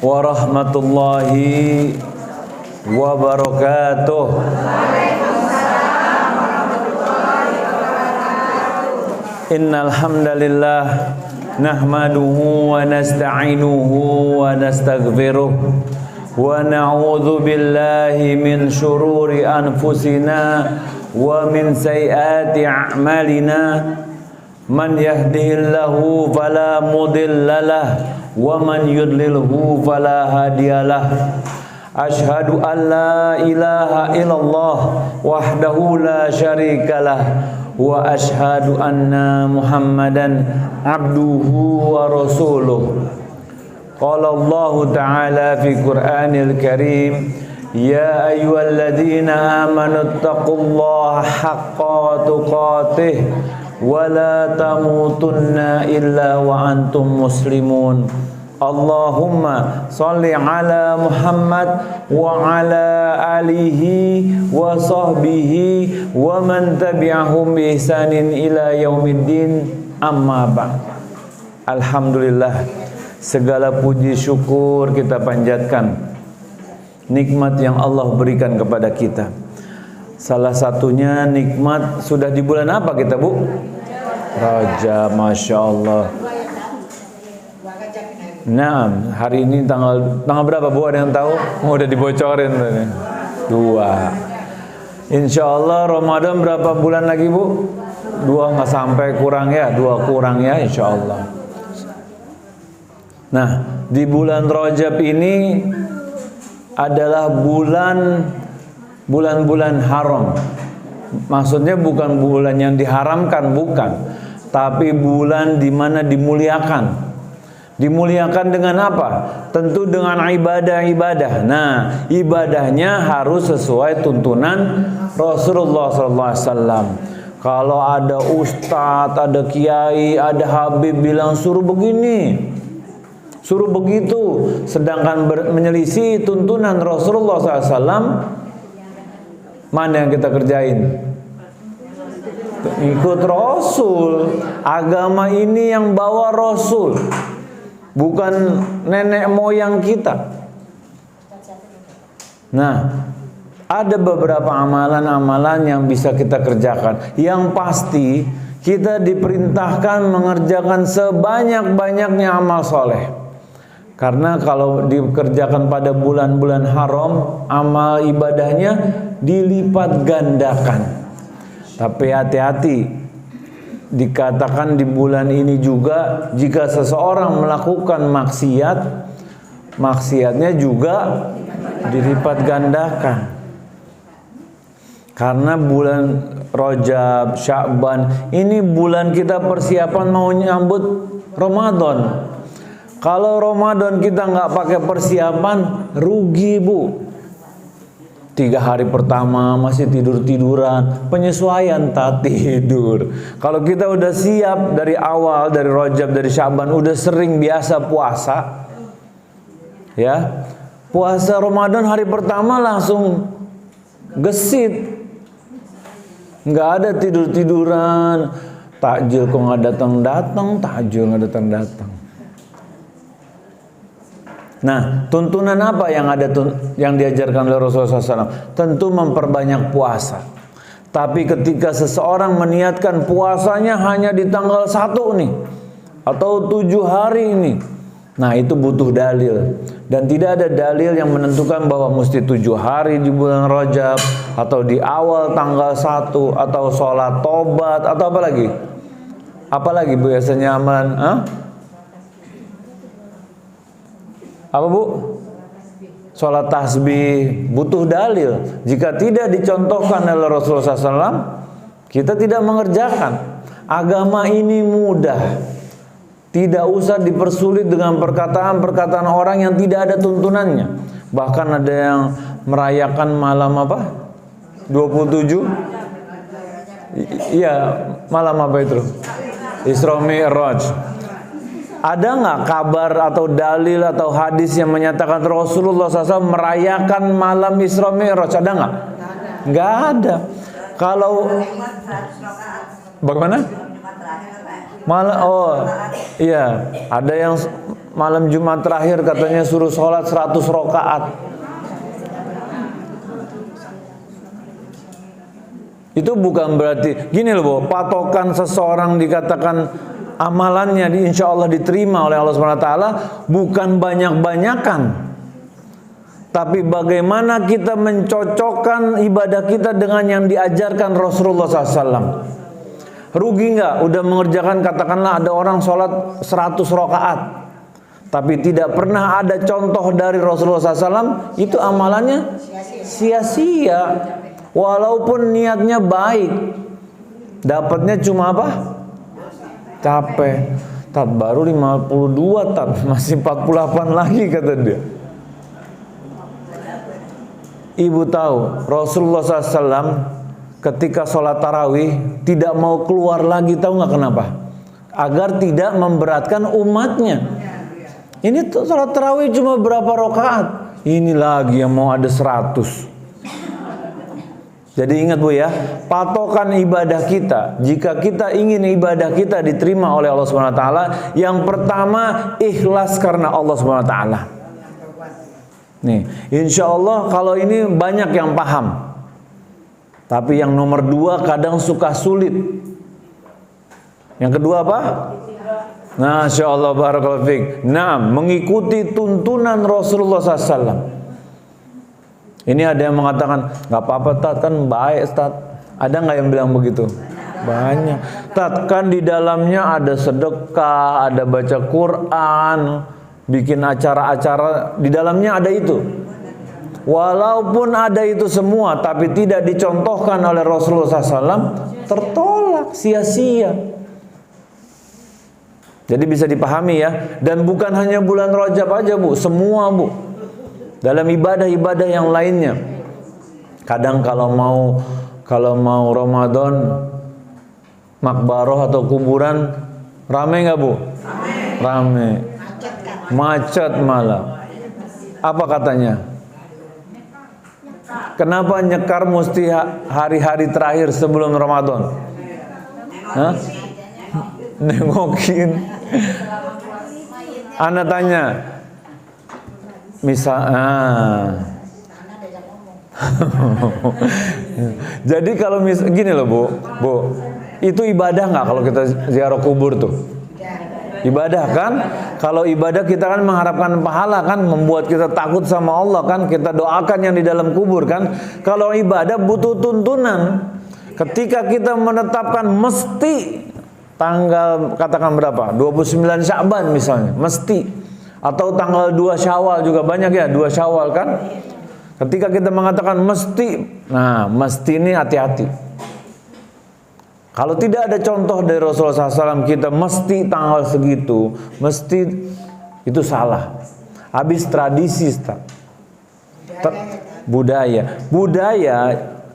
warahmatullahi wabarakatuh. Innal hamdalillah nahmaduhu wa nasta'inuhu wa nastaghfiruh wa na'udzu billahi min shururi anfusina wa min sayyiati a'malina. Man yahdihillahu fala mudhillalah wa man yudlilhu fala hadiyalah. Asyhadu an la ilaha illallah wahdahu la syarikalah wa asyhadu anna Muhammadan abduhu wa rasuluh. Qala Allah Ta'ala fi Qur'anil Karim, ya ayyuhalladzina amanu taqullaha haqqa tuqatih wa la tamutunna illa wa antum muslimun. Allahumma salli ala Muhammad wa ala alihi wa sahbihi wa man tabi'ahum bi ihsanin ila yaumiddin, amma ba'd. Alhamdulillah, segala puji syukur kita panjatkan nikmat yang Allah berikan kepada kita. Salah satunya nikmat, sudah di bulan apa kita, Bu? Rajab, Masya Allah. Nah, hari ini tanggal berapa, Bu? Ada yang tahu? Udah dibocorin tadi. 2. Insya Allah Ramadan berapa bulan lagi, Bu? 2 nggak sampai, kurang ya, 2 kurang ya, insya Allah. Nah, di bulan Rajab ini adalah bulan-bulan haram. Maksudnya bukan bulan yang diharamkan, bukan, tapi bulan di mana dimuliakan. Dimuliakan dengan apa? Tentu dengan ibadah-ibadah. Nah, ibadahnya harus sesuai tuntunan Rasulullah SAW. Kalau ada ustadz, ada kiai, ada habib bilang suruh begini, suruh begitu, sedangkan menyelisih tuntunan Rasulullah SAW, mana yang kita kerjain? Ikut Rasul. Agama ini yang bawa Rasul, bukan nenek moyang kita. Nah, ada beberapa amalan-amalan yang bisa kita kerjakan. Yang pasti kita diperintahkan mengerjakan sebanyak-banyaknya amal soleh. Karena kalau dikerjakan pada bulan-bulan haram, amal ibadahnya dilipat gandakan. Tapi hati-hati, dikatakan di bulan ini juga jika seseorang melakukan maksiat, maksiatnya juga dilipat gandakan. Karena bulan Rajab, Sya'ban ini bulan kita persiapan mau nyambut Ramadan. Kalau Ramadan kita nggak pakai persiapan, rugi, Bu. 3 hari pertama masih tidur-tiduran, penyesuaian tak tidur. Kalau kita udah siap dari awal, dari Rajab, dari Sya'ban, udah sering biasa puasa, ya, puasa Ramadan hari pertama langsung gesit, nggak ada tidur-tiduran, takjil kok nggak datang-datang, takjil nggak datang-datang. Nah, tuntunan apa yang ada yang diajarkan oleh Rasulullah SAW? Tentu memperbanyak puasa. Tapi ketika seseorang meniatkan puasanya hanya di tanggal 1 nih, atau 7 hari ini, nah itu butuh dalil. Dan tidak ada dalil yang menentukan bahwa mesti 7 hari di bulan Rajab, atau di awal tanggal 1, atau sholat tobat, atau apa lagi? Apalagi biasanya amalan? Apa, Bu? Sholat tasbih, butuh dalil. Jika tidak dicontohkan oleh Rasulullah SAW, kita tidak mengerjakan. Agama ini mudah, tidak usah dipersulit dengan perkataan-perkataan orang yang tidak ada tuntunannya. Bahkan ada yang merayakan malam apa? 27? Iya, malam apa itu? Isra Mi'raj. Ada nggak kabar atau dalil atau hadis yang menyatakan Rasulullah SAW merayakan malam Isra Mi'raj? Ada nggak? Nggak ada. Kalau bagaimana? Malah, oh iya, ada yang malam Jumat terakhir katanya suruh sholat 100 rakaat. Itu bukan berarti gini loh, Bu, patokan seseorang dikatakan amalannya insya Allah diterima oleh Allah SWT bukan banyak-banyakan, tapi bagaimana kita mencocokkan ibadah kita dengan yang diajarkan Rasulullah SAW. Rugi nggak udah mengerjakan, katakanlah ada orang sholat 100 rakaat tapi tidak pernah ada contoh dari Rasulullah SAW, itu amalannya sia-sia. Walaupun niatnya baik, dapatnya cuma apa? Capek. Tat baru 52, tat masih 48 lagi kata dia. Ibu tahu Rasulullah SAW ketika sholat tarawih tidak mau keluar lagi, tahu nggak kenapa? Agar tidak memberatkan umatnya. Ini tuh sholat tarawih cuma berapa rakaat, ini lagi yang mau ada 100. Jadi ingat Bu ya, patokan ibadah kita, jika kita ingin ibadah kita diterima oleh Allah SWT, yang pertama ikhlas karena Allah SWT. Nih, insya Allah kalau ini banyak yang paham. Tapi yang nomor 2 kadang suka sulit. Yang kedua apa? Nah, insya Allah barakallahu fiik. Nah, mengikuti tuntunan Rasulullah SAW. Ini ada yang mengatakan nggak apa-apa Tat, kan baik Tat. Ada nggak yang bilang begitu? Banyak. Tat, kan di dalamnya ada sedekah, ada baca Quran, bikin acara-acara, di dalamnya ada itu. Walaupun ada itu semua, tapi tidak dicontohkan oleh Rasulullah SAW, tertolak, sia-sia. Jadi bisa dipahami ya. Dan bukan hanya bulan Rajab aja Bu, semua Bu. Dalam ibadah-ibadah yang lainnya. Kadang kalau mau Ramadan, makbaroh atau kuburan, rame nggak Bu? Rame. Macet malah. Apa katanya? Kenapa nyekar mesti hari-hari terakhir sebelum Ramadan? Hah? Nengokin. Ana tanya. Jadi kalau gini loh Bu, itu ibadah nggak kalau kita ziarah kubur tuh? Ibadah kan? Kalau ibadah kita kan mengharapkan pahala kan, membuat kita takut sama Allah kan, kita doakan yang di dalam kubur kan. Kalau ibadah butuh tuntunan. Ketika kita menetapkan mesti tanggal katakan berapa? 29 Sya'ban misalnya, mesti. Atau tanggal 2 Syawal juga banyak ya, 2 Syawal kan. Ketika kita mengatakan mesti, nah mesti ini hati-hati. Kalau tidak ada contoh dari Rasulullah SAW, kita mesti tanggal segitu, mesti, itu salah. Habis tradisi, budaya. Budaya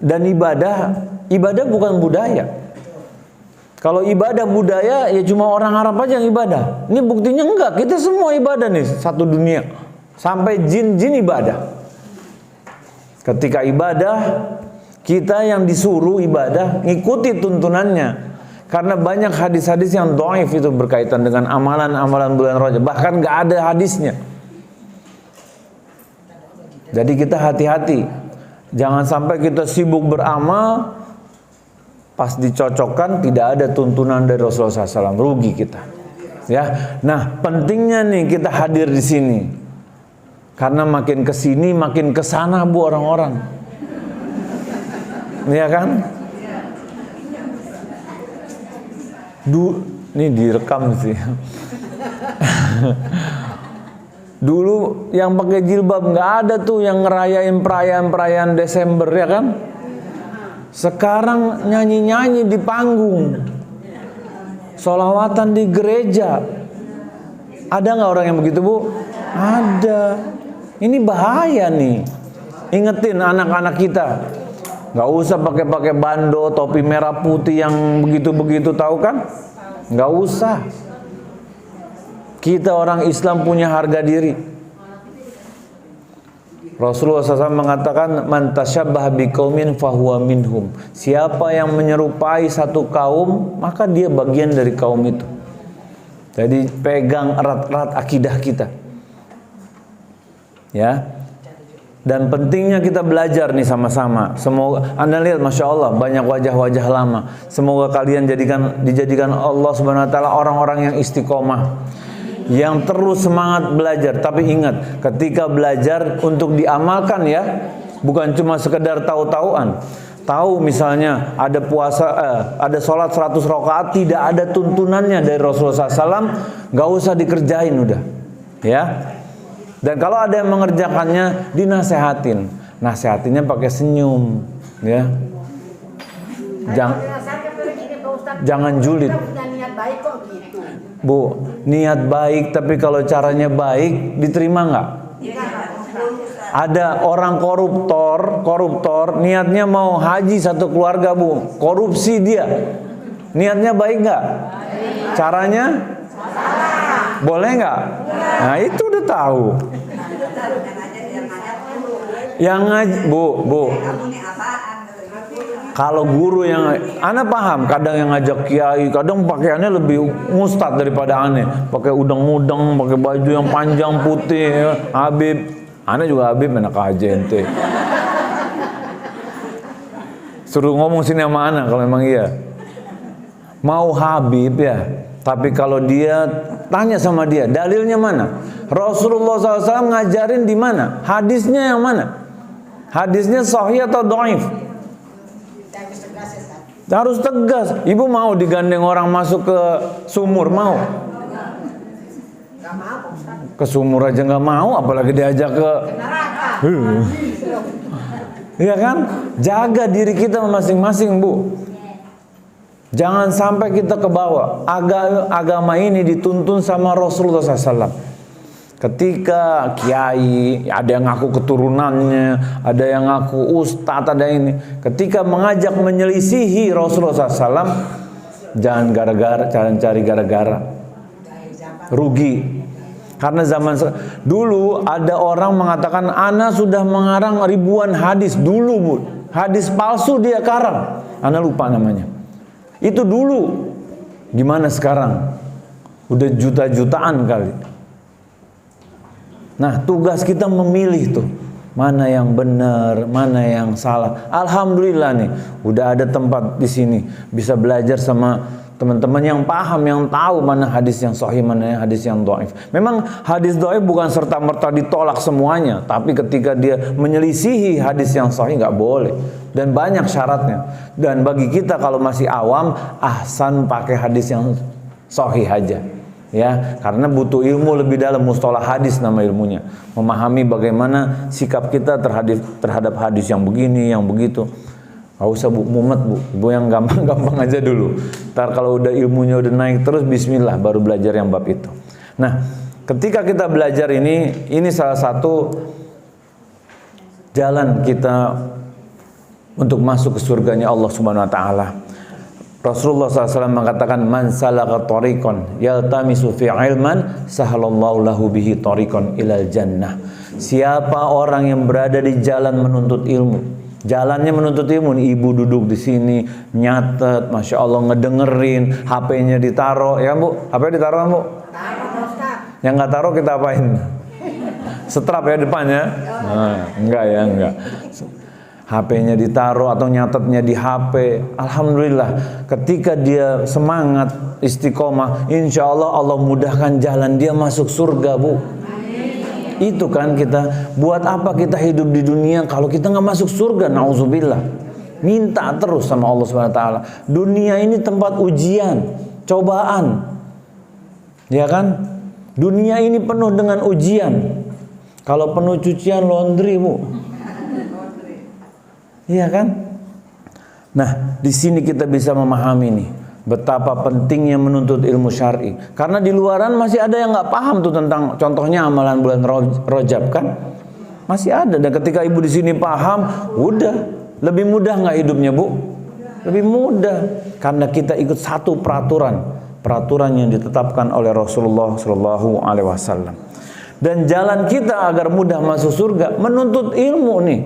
dan ibadah bukan budaya. Kalau ibadah budaya ya cuma orang Arab aja yang ibadah. Ini buktinya enggak, kita semua ibadah nih, satu dunia. Sampai jin-jin ibadah. Ketika ibadah, kita yang disuruh ibadah ngikuti tuntunannya. Karena banyak hadis-hadis yang dhaif itu berkaitan dengan amalan-amalan bulan Rajab, bahkan enggak ada hadisnya. Jadi kita hati-hati. Jangan sampai kita sibuk beramal, pas dicocokkan tidak ada tuntunan dari Rasulullah SAW, rugi kita. Ya, nah pentingnya nih kita hadir di sini, karena makin kesini makin kesana Bu orang-orang, ya kan? Ini direkam sih. Dulu yang pakai jilbab nggak ada tuh yang ngerayain perayaan Desember ya kan? Sekarang nyanyi-nyanyi di panggung, sholawatan di gereja. Ada nggak orang yang begitu Bu? Ada. Ini bahaya nih. Ingetin anak-anak kita, nggak usah pakai bando, topi merah putih yang begitu-begitu, tahu kan? Nggak usah. Kita orang Islam punya harga diri. Rasulullah SAW mengatakan, man tasyabbah biqaumin fahuwa minhum. Siapa yang menyerupai satu kaum, maka dia bagian dari kaum itu. Jadi pegang erat-erat akidah kita. Ya. Dan pentingnya kita belajar nih sama-sama. Semoga Anda lihat, Masya Allah, banyak wajah-wajah lama. Semoga kalian dijadikan Allah Subhanahu Wa Taala orang-orang yang istiqomah, yang terus semangat belajar. Tapi ingat, ketika belajar untuk diamalkan ya, bukan cuma sekedar tahu-tahuan. Tahu misalnya ada puasa, ada sholat 100 rakaat, tidak ada tuntunannya dari Rasulullah SAW, nggak usah dikerjain udah, ya. Dan kalau ada yang mengerjakannya, dinasehatin. Nasehatinnya pakai senyum, ya. Jangan julid. Bu, niat baik, tapi kalau caranya baik, diterima nggak? Ada orang koruptor, niatnya mau haji satu keluarga, Bu. Korupsi dia. Niatnya baik nggak? Caranya? Boleh nggak? Nah, itu udah tahu. Yang Bu. Kalau guru yang Ana paham, kadang yang ngajak kiai, kadang pakaiannya lebih ustad daripada aneh. Pakai udang-udang, pakai baju yang panjang putih, ya. Habib. Ana juga Habib, enak aja ente. Suruh ngomong sini sama Ana kalau memang iya. Mau Habib ya, tapi kalau dia tanya sama dia, dalilnya mana? Rasulullah SAW ngajarin di mana? Hadisnya yang mana? Hadisnya sahih atau dhaif? Harus tegas. Ibu mau digandeng orang masuk ke sumur, mau? Ke sumur aja nggak mau, apalagi diajak ke neraka. Iya kan? Jaga diri kita masing-masing, Bu. Jangan sampai kita ke bawah. Agama ini dituntun sama Rasulullah SAW. Ketika kiai, ada yang ngaku keturunannya, ada yang ngaku ustadz, ada ini. Ketika mengajak menyelisihi Rasulullah SAW, jangan cari gara-gara. Rugi. Karena zaman dulu ada orang mengatakan, Ana sudah mengarang ribuan hadis. Dulu, Bu. Hadis palsu dia karang. Ana lupa namanya. Itu dulu. Gimana sekarang? Udah juta-jutaan kali. Nah, tugas kita memilih tuh. Mana yang benar, mana yang salah. Alhamdulillah nih, udah ada tempat di sini. Bisa belajar sama teman-teman yang paham, yang tahu mana hadis yang sahih, mana hadis yang dhaif. Memang hadis dhaif bukan serta-merta ditolak semuanya, tapi ketika dia menyelisihi hadis yang sahih nggak boleh. Dan banyak syaratnya. Dan bagi kita kalau masih awam, ahsan pakai hadis yang sahih aja. Ya, karena butuh ilmu lebih dalam, mustalah hadis nama ilmunya. Memahami bagaimana sikap kita terhadap hadis yang begini, yang begitu. Gak usah Bu, mumet Bu. Ibu yang gampang-gampang aja dulu. Ntar kalau udah ilmunya udah naik terus, bismillah baru belajar yang bab itu. Nah, ketika kita belajar ini salah satu jalan kita untuk masuk ke surganya Allah Subhanahu Wa Taala. Rasulullah SAW mengatakan, man salaka tariqan yaltamisu fi ilman sahalallahu lahu bihi tariqan ilal jannah. Siapa orang yang berada di jalan menuntut ilmu, jalannya menuntut ilmu, ibu duduk di sini nyatet, Masya Allah, ngedengerin, HP-nya ditaruh, ya Bu, HP ditaruh Bu? Yang nggak taruh kita apain? Setrap ya depannya? Nah, enggak ya, enggak. HP-nya ditaruh atau nyatetnya di HP. Alhamdulillah, ketika dia semangat istiqomah, insya Allah Allah mudahkan jalan dia masuk surga, Bu. Itu kan kita, buat apa kita hidup di dunia kalau kita nggak masuk surga? Nauzubillah. Minta terus sama Allah Subhanahu Wa Taala. Dunia ini tempat ujian, cobaan, ya kan? Dunia ini penuh dengan ujian. Kalau penuh cucian laundry, Bu. Iya kan? Nah, di sini kita bisa memahami nih betapa pentingnya menuntut ilmu syar'i. Karena di luaran masih ada yang nggak paham tuh tentang, contohnya amalan bulan Rajab kan? Masih ada. Dan ketika ibu di sini paham, udah lebih mudah nggak hidupnya, Bu? Lebih mudah karena kita ikut satu peraturan yang ditetapkan oleh Rasulullah Shallallahu Alaihi Wasallam. Dan jalan kita agar mudah masuk surga menuntut ilmu nih.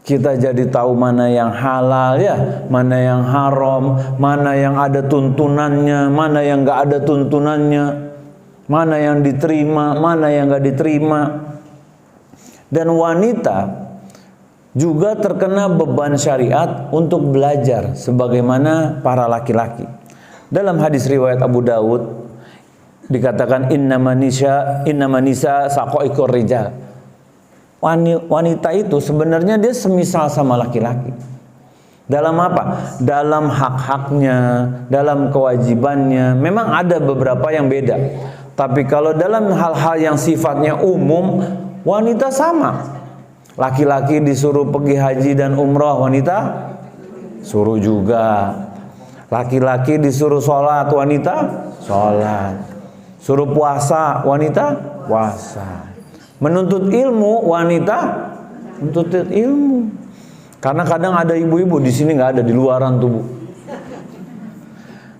Kita jadi tahu mana yang halal ya, mana yang haram, mana yang ada tuntunannya, mana yang nggak ada tuntunannya, mana yang diterima, mana yang nggak diterima. Dan wanita juga terkena beban syariat untuk belajar sebagaimana para laki-laki. Dalam hadis riwayat Abu Dawud dikatakan innaman nisa saqaiqur rijal. Wanita itu sebenarnya dia semisal sama laki-laki. Dalam apa? Dalam hak-haknya, dalam kewajibannya. Memang ada beberapa yang beda. Tapi kalau dalam hal-hal yang sifatnya umum, wanita sama. Laki-laki disuruh pergi haji dan umrah, wanita suruh juga. Laki-laki disuruh sholat, wanita sholat. Suruh puasa, wanita puasa. Menuntut ilmu, wanita menuntut ilmu. Karena kadang ada ibu-ibu di sini nggak ada, di luaran tuh Bu.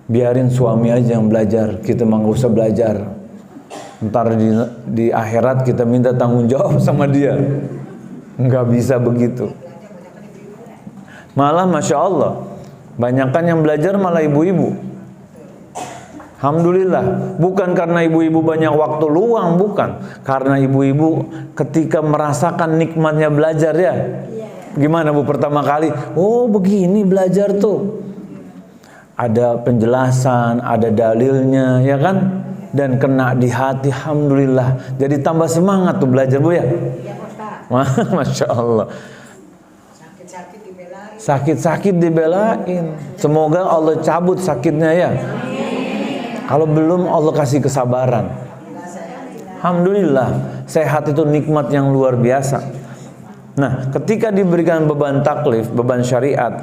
Biarin suami aja yang belajar, kita mah nggak usah belajar. Ntar di akhirat kita minta tanggung jawab sama dia. Nggak bisa begitu. Malah Masya Allah, banyakkan yang belajar malah ibu-ibu. Alhamdulillah, bukan karena ibu-ibu banyak waktu luang, bukan. Karena ibu-ibu ketika merasakan nikmatnya belajar ya. Gimana Bu pertama kali? Oh begini belajar tuh. Ada penjelasan, ada dalilnya ya kan? Dan kena di hati, Alhamdulillah. Jadi tambah semangat tuh belajar Bu ya. Masya Allah. Sakit-sakit dibelain. Semoga Allah cabut sakitnya ya. Kalau belum Allah kasih kesabaran. Alhamdulillah, sehat itu nikmat yang luar biasa. Nah, ketika diberikan beban taklif, beban syariat,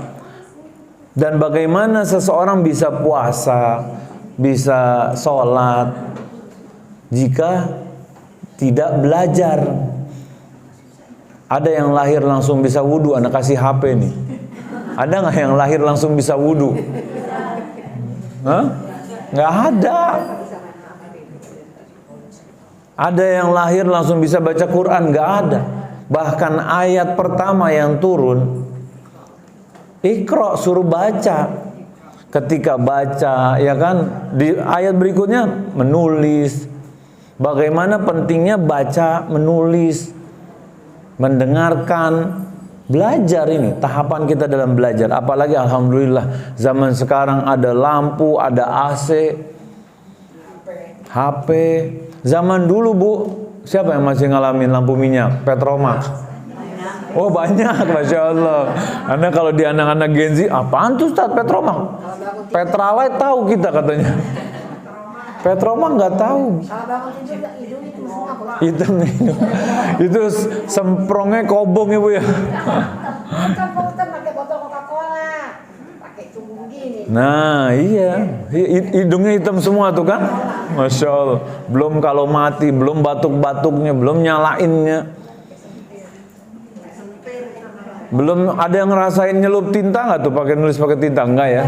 dan bagaimana seseorang bisa puasa, bisa sholat, jika tidak belajar. Ada yang lahir langsung bisa wudhu, anak kasih HP nih. Ada nggak yang lahir langsung bisa wudhu? Hah? Nggak ada. Ada yang lahir langsung bisa baca Quran? Nggak ada. Bahkan ayat pertama yang turun, Iqra, suruh baca. Ketika baca, ya kan, di ayat berikutnya menulis. Bagaimana pentingnya baca, menulis, mendengarkan, belajar ini, tahapan kita dalam belajar. Apalagi Alhamdulillah zaman sekarang ada lampu, ada AC, HP. Zaman dulu Bu, siapa yang masih ngalamin lampu minyak, Petromax? Oh banyak, Masya Allah. Anda kalau di anak-anak Gen Z, apaan tuh Ustaz Petromax? Petralite tahu kita katanya. Petromax nggak tahu. Itu semprongnya kobong ya Bu ya. Nah iya, hidungnya hitam semua tuh kan. Masya Allah. Belum kalau mati, belum batuk-batuknya, belum nyalainnya. Belum ada yang ngerasain nyelup tinta nggak tuh pakai nulis pakai tinta? Enggak ya?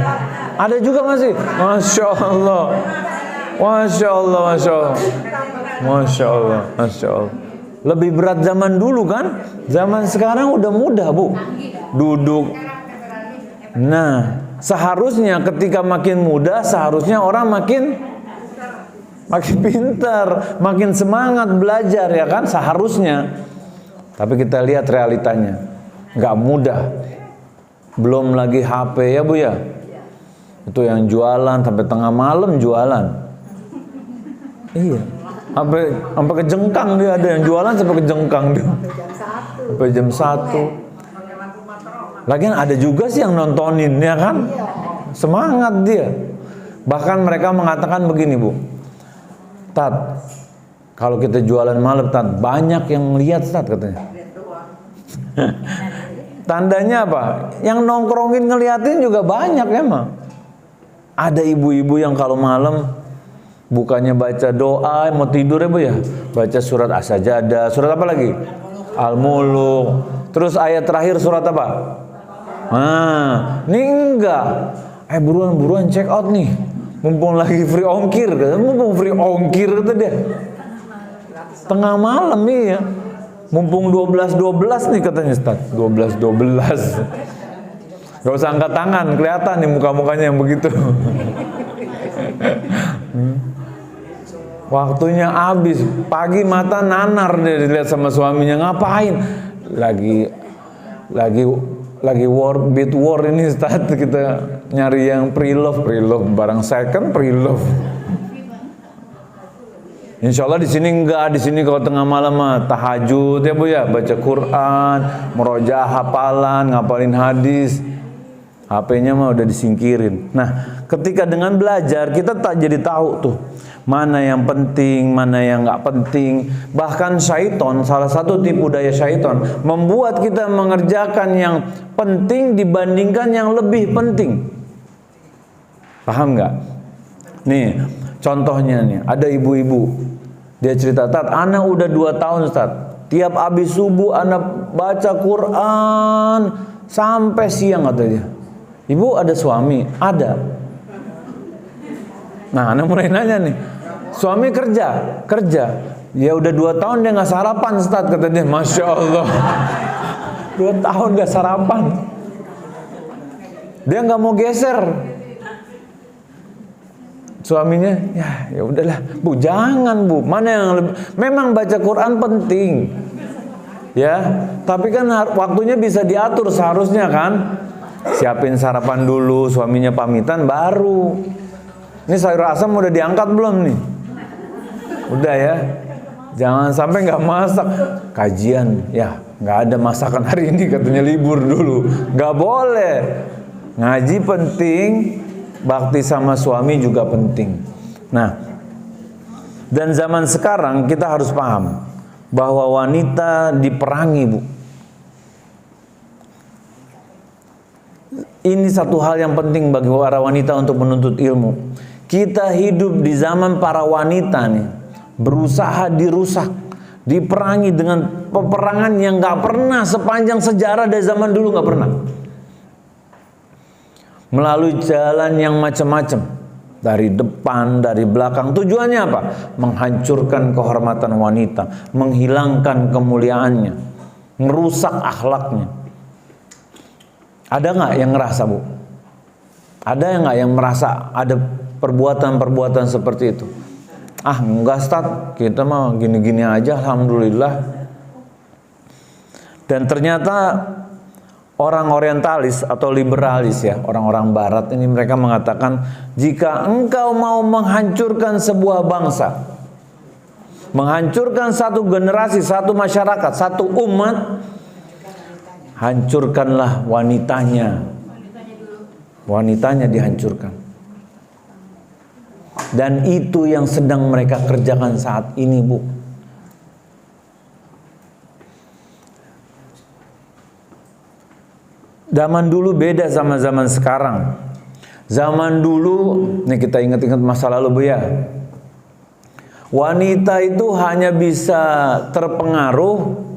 Ada juga masih. Masya Allah. Masya Allah, Masya Allah. Masya Allah, Masya Allah. Lebih berat zaman dulu kan? Zaman sekarang udah mudah Bu. Duduk. Nah, seharusnya ketika makin muda, seharusnya orang makin pintar, makin semangat belajar ya kan? Seharusnya. Tapi kita lihat realitanya, nggak mudah. Belum lagi HP ya Bu ya. Itu yang jualan sampai tengah malam jualan. Iya. Sampai ke Jengkang dia, ada yang jualan sampai ke Jengkang dia. Sampai jam 1. Lagian ada juga sih yang nontonin ya kan? Semangat dia. Bahkan mereka mengatakan begini Bu. Tat, kalau kita jualan malam Tat, banyak yang lihat Tat katanya. Tandanya apa? Yang nongkrongin ngeliatin juga banyak emang. Ada ibu-ibu yang kalau malam bukannya baca doa, mau tidur ya Bu ya, baca surat As-Sajdah, surat apa lagi? Al-Muluk. Terus ayat terakhir surat apa? Nah, ini enggak. Buruan check out nih. Mumpung lagi free ongkir, mumpung free ongkir kata dia. Tengah malam nih ya. Mumpung 12-12 nih katanya Ustaz. 12-12. Gak usah angkat tangan, kelihatan nih muka-mukanya yang begitu. Waktunya habis, pagi mata nanar dia dilihat sama suaminya, ngapain? Lagi war, beat war ini Ustaz, kita nyari yang pre-love, barang second pre-love. Insya Allah di sini enggak, di sini kalau tengah malam mah tahajud ya Bu ya, baca Quran, murojaah hafalan, ngapalin hadis. HP-nya mah udah disingkirin. Nah, ketika dengan belajar kita tak jadi tahu tuh mana yang penting, mana yang nggak penting. Bahkan syaiton, salah satu tipu daya syaiton, membuat kita mengerjakan yang penting dibandingkan yang lebih penting. Paham nggak? Nih, contohnya nih, ada ibu-ibu. Dia cerita, Tat, anak udah 2 tahun Ustaz. Tiap habis subuh anak baca Quran sampai siang katanya. Ibu ada suami? Ada. Nah, anak mulai nanya nih, suami kerja. Ya udah 2 tahun dia nggak sarapan Ustaz, kata dia. Masya Allah. 2 tahun nggak sarapan. Dia nggak mau geser. Suaminya, ya udahlah, Bu, jangan Bu. Mana yang lebih, memang baca Quran penting. Ya, tapi kan waktunya bisa diatur seharusnya kan. Siapin sarapan dulu, suaminya pamitan baru. Ini sayur asam udah diangkat belum nih? Udah ya. Jangan sampai nggak masak. Kajian, ya nggak ada masakan hari ini, katanya libur dulu. Nggak boleh. Ngaji penting, bakti sama suami juga penting. Nah, dan zaman sekarang kita harus paham bahwa wanita diperangi, Bu. Ini satu hal yang penting bagi para wanita untuk menuntut ilmu. Kita hidup di zaman para wanita nih, berusaha dirusak, diperangi dengan peperangan yang gak pernah sepanjang sejarah dari zaman dulu, gak pernah. Melalui jalan yang macam-macam, dari depan, dari belakang. Tujuannya apa? Menghancurkan kehormatan wanita, menghilangkan kemuliaannya, merusak akhlaknya. Ada nggak yang ngerasa, Bu? Ada nggak yang merasa ada perbuatan-perbuatan seperti itu? Ah, enggak Ustaz, kita mah gini-gini aja, alhamdulillah. Dan ternyata orang orientalis atau liberalis ya, orang-orang barat ini mereka mengatakan, jika engkau mau menghancurkan sebuah bangsa, menghancurkan satu generasi, satu masyarakat, satu umat, hancurkanlah wanitanya. Wanitanya dihancurkan. Dan itu yang sedang mereka kerjakan saat ini, Bu. Zaman dulu beda sama zaman sekarang. Zaman dulu, nih kita ingat-ingat masa lalu, Bu ya. Wanita itu hanya bisa terpengaruh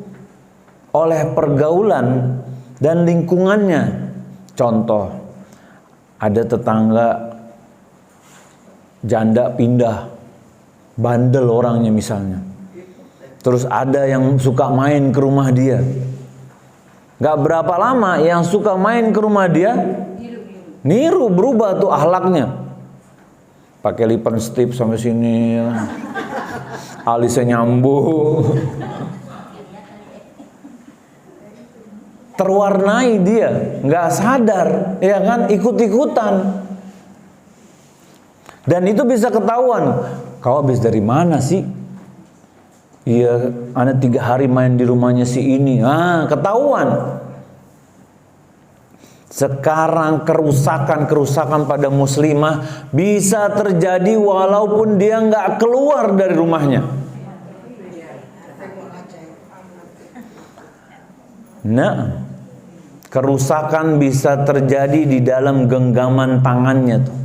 oleh pergaulan dan lingkungannya. Contoh, ada tetangga janda pindah, bandel orangnya misalnya. Terus ada yang suka main ke rumah dia. Gak berapa lama yang suka main ke rumah dia niru, berubah tuh akhlaknya. Pakai lipstick sampai sini, alisnya nyambung. Terwarnai dia, nggak sadar, ya kan, ikut-ikutan. Dan itu bisa ketahuan. Kau habis dari mana sih? Iya, anak 3 hari main di rumahnya si ini. Ah, ketahuan. Sekarang kerusakan pada muslimah bisa terjadi walaupun dia nggak keluar dari rumahnya. Nah, kerusakan bisa terjadi di dalam genggaman tangannya tuh.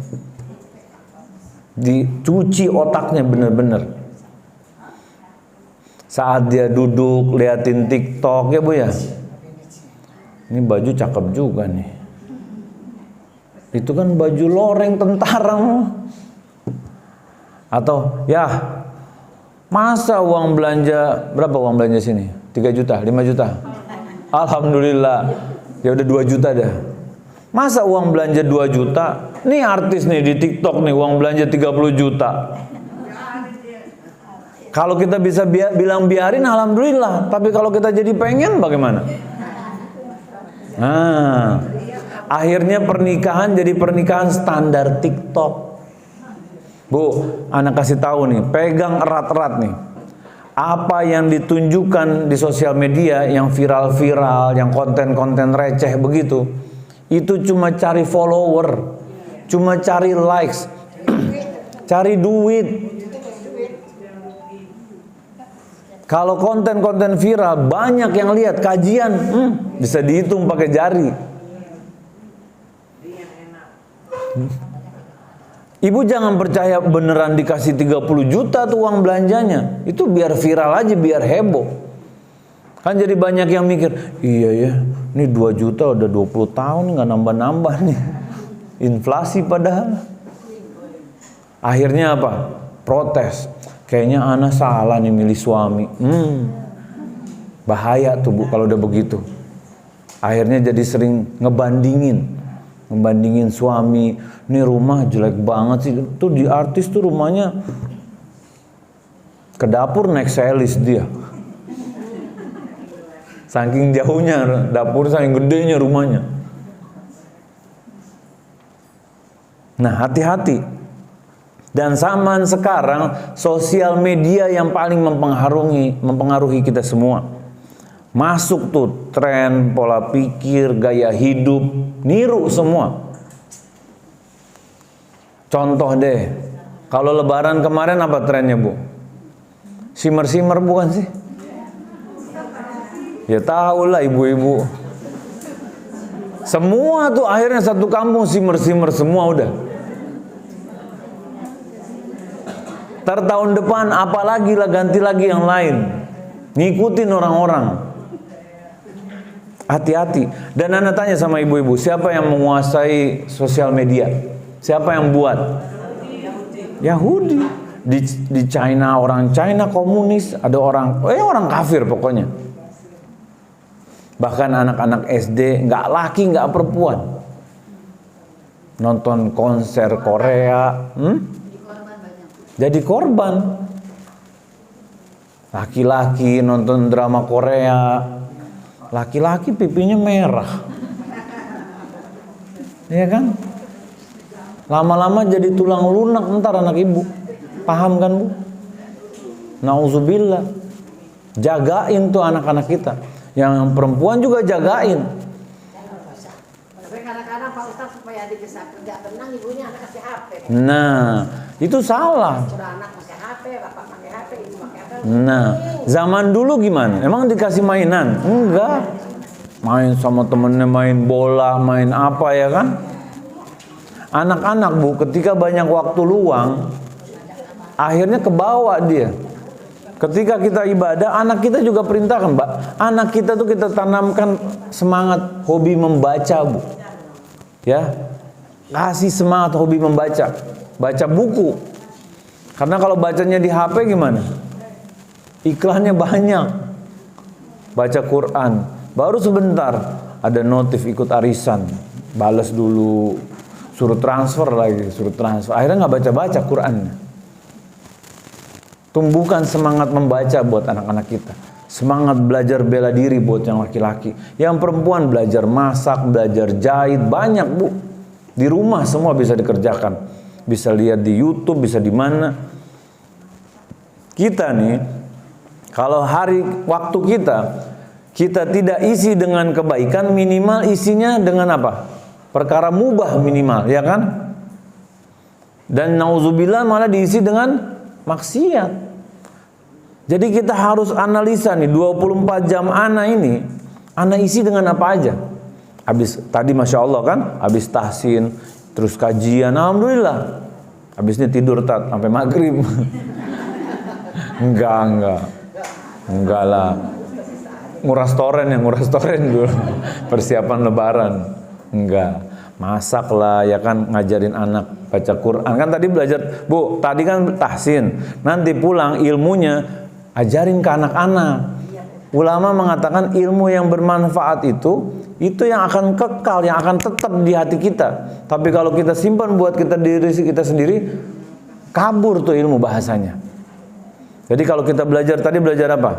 Dicuci otaknya bener-bener. Saat dia duduk liatin TikTok ya, Bu ya. Ini baju cakep juga nih. Itu kan baju loreng tentara. Atau ya, masa uang belanja, berapa uang belanja sini? 3 juta, 5 juta. Alhamdulillah. Ya udah 2 juta dah. Masa uang belanja 2 juta? Nih artis nih di TikTok nih uang belanja 30 juta. Kalau kita bisa bilang biarin, alhamdulillah. Tapi kalau kita jadi pengen bagaimana? Nah, akhirnya pernikahan jadi pernikahan standar TikTok. Bu, anak kasih tahu nih, pegang erat-erat nih. Apa yang ditunjukkan di sosial media, yang viral-viral, yang konten-konten receh begitu, itu cuma cari follower, cuma cari likes, cari duit. Kalau konten-konten viral banyak yang lihat, kajian bisa dihitung pakai jari. Ibu jangan percaya beneran dikasih 30 juta tuh uang belanjanya. Itu biar viral aja, biar heboh. Kan jadi banyak yang mikir, iya ya, ini 2 juta udah 20 tahun nggak nambah-nambah nih. Inflasi padahal. Akhirnya apa? Protes. Kayaknya anak salah nih milih suami. Bahaya tuh Bu kalau udah begitu. Akhirnya jadi sering ngebandingin suami. Ini rumah jelek banget sih. Tuh di artis tuh rumahnya ke dapur naik selis dia. Saking jauhnya dapur, saking gedenya rumahnya. Nah, hati-hati. Dan zaman sekarang sosial media yang paling mempengaruhi kita semua. Masuk tuh tren, pola pikir, gaya hidup, niru semua. Contoh deh, kalau lebaran kemarin apa trennya Bu? Shimmer-shimmer bukan sih? Ya tahu lah ibu-ibu. Semua tuh akhirnya satu kampung shimmer-shimmer semua udah. Ntar tahun depan apalagi lah, ganti lagi yang lain. Ngikutin orang-orang. Hati-hati. Dan Anda tanya sama ibu-ibu, siapa yang menguasai sosial media? Siapa yang buat? Yahudi. Di China, orang China komunis, ada orang kafir pokoknya. Bahkan anak-anak SD, nggak laki, nggak perempuan. Nonton konser Korea, jadi korban. Laki-laki nonton drama Korea, laki-laki pipinya merah, iya kan? Lama-lama jadi tulang lunak ntar anak ibu, paham kan Bu? Nauzubillah. Jagain tuh anak-anak kita, yang perempuan juga jagain. Tapi kadang-kadang Pak Ustaz supaya adik bisa kerja tenang, ibunya anak kasih HP. Nah, itu salah. Sudah anak pakai HP, bapak pakai HP, ibu pakai HP. Nah, zaman dulu gimana? Emang dikasih mainan? Enggak. Main sama temennya, main bola, main apa ya kan? Anak-anak Bu, ketika banyak waktu luang, akhirnya kebawa dia. Ketika kita ibadah, anak kita juga perintahkan, Mbak. Anak kita tuh kita tanamkan semangat hobi membaca, Bu. Ya, kasih semangat hobi membaca, baca buku. Karena kalau bacanya di HP gimana? Iklannya banyak. Baca Quran, baru sebentar ada notif ikut arisan, balas dulu, suruh transfer lagi, suruh transfer. Akhirnya nggak baca-baca Qurannya. Tumbuhkan semangat membaca buat anak-anak kita. Semangat belajar bela diri buat yang laki-laki. Yang perempuan belajar masak, belajar jahit, banyak Bu. Di rumah semua bisa dikerjakan. Bisa lihat di YouTube, bisa di mana. Kita nih, kalau waktu kita tidak isi dengan kebaikan, minimal isinya dengan apa? Perkara mubah minimal, ya kan? Dan nauzubillah malah diisi dengan maksiat. Jadi kita harus analisa nih 24 jam ana isi dengan apa aja. Habis tadi Masya Allah kan, habis tahsin, terus kajian, alhamdulillah. Habisnya tidur sampai maghrib. Enggak lah. Nguras toren dulu. Persiapan lebaran. Enggak. Masak lah ya kan, ngajarin anak baca Quran. Kan tadi belajar, Bu, tadi kan tahsin. Nanti pulang ilmunya ajarin ke anak-anak. ulama mengatakan ilmu yang bermanfaat itu yang akan kekal, yang akan tetap di hati kita. Tapi kalau kita simpan buat diri kita sendiri, kabur tuh ilmu bahasanya. Jadi kalau kita belajar tadi, belajar apa?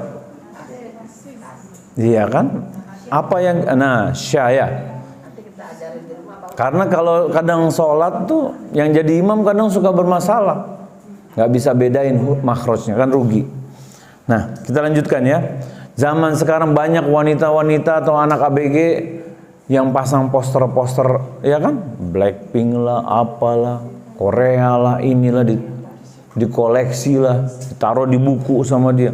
Iya kan? Apa yang syaya. Karena kalau kadang sholat tuh yang jadi imam kadang suka bermasalah, nggak bisa bedain makhrajnya, kan rugi. Nah, kita lanjutkan ya. Zaman sekarang banyak wanita-wanita atau anak ABG yang pasang poster-poster, ya kan? Blackpink lah, apalah, Korea lah, inilah dikoleksi lah, ditaruh di buku sama dia.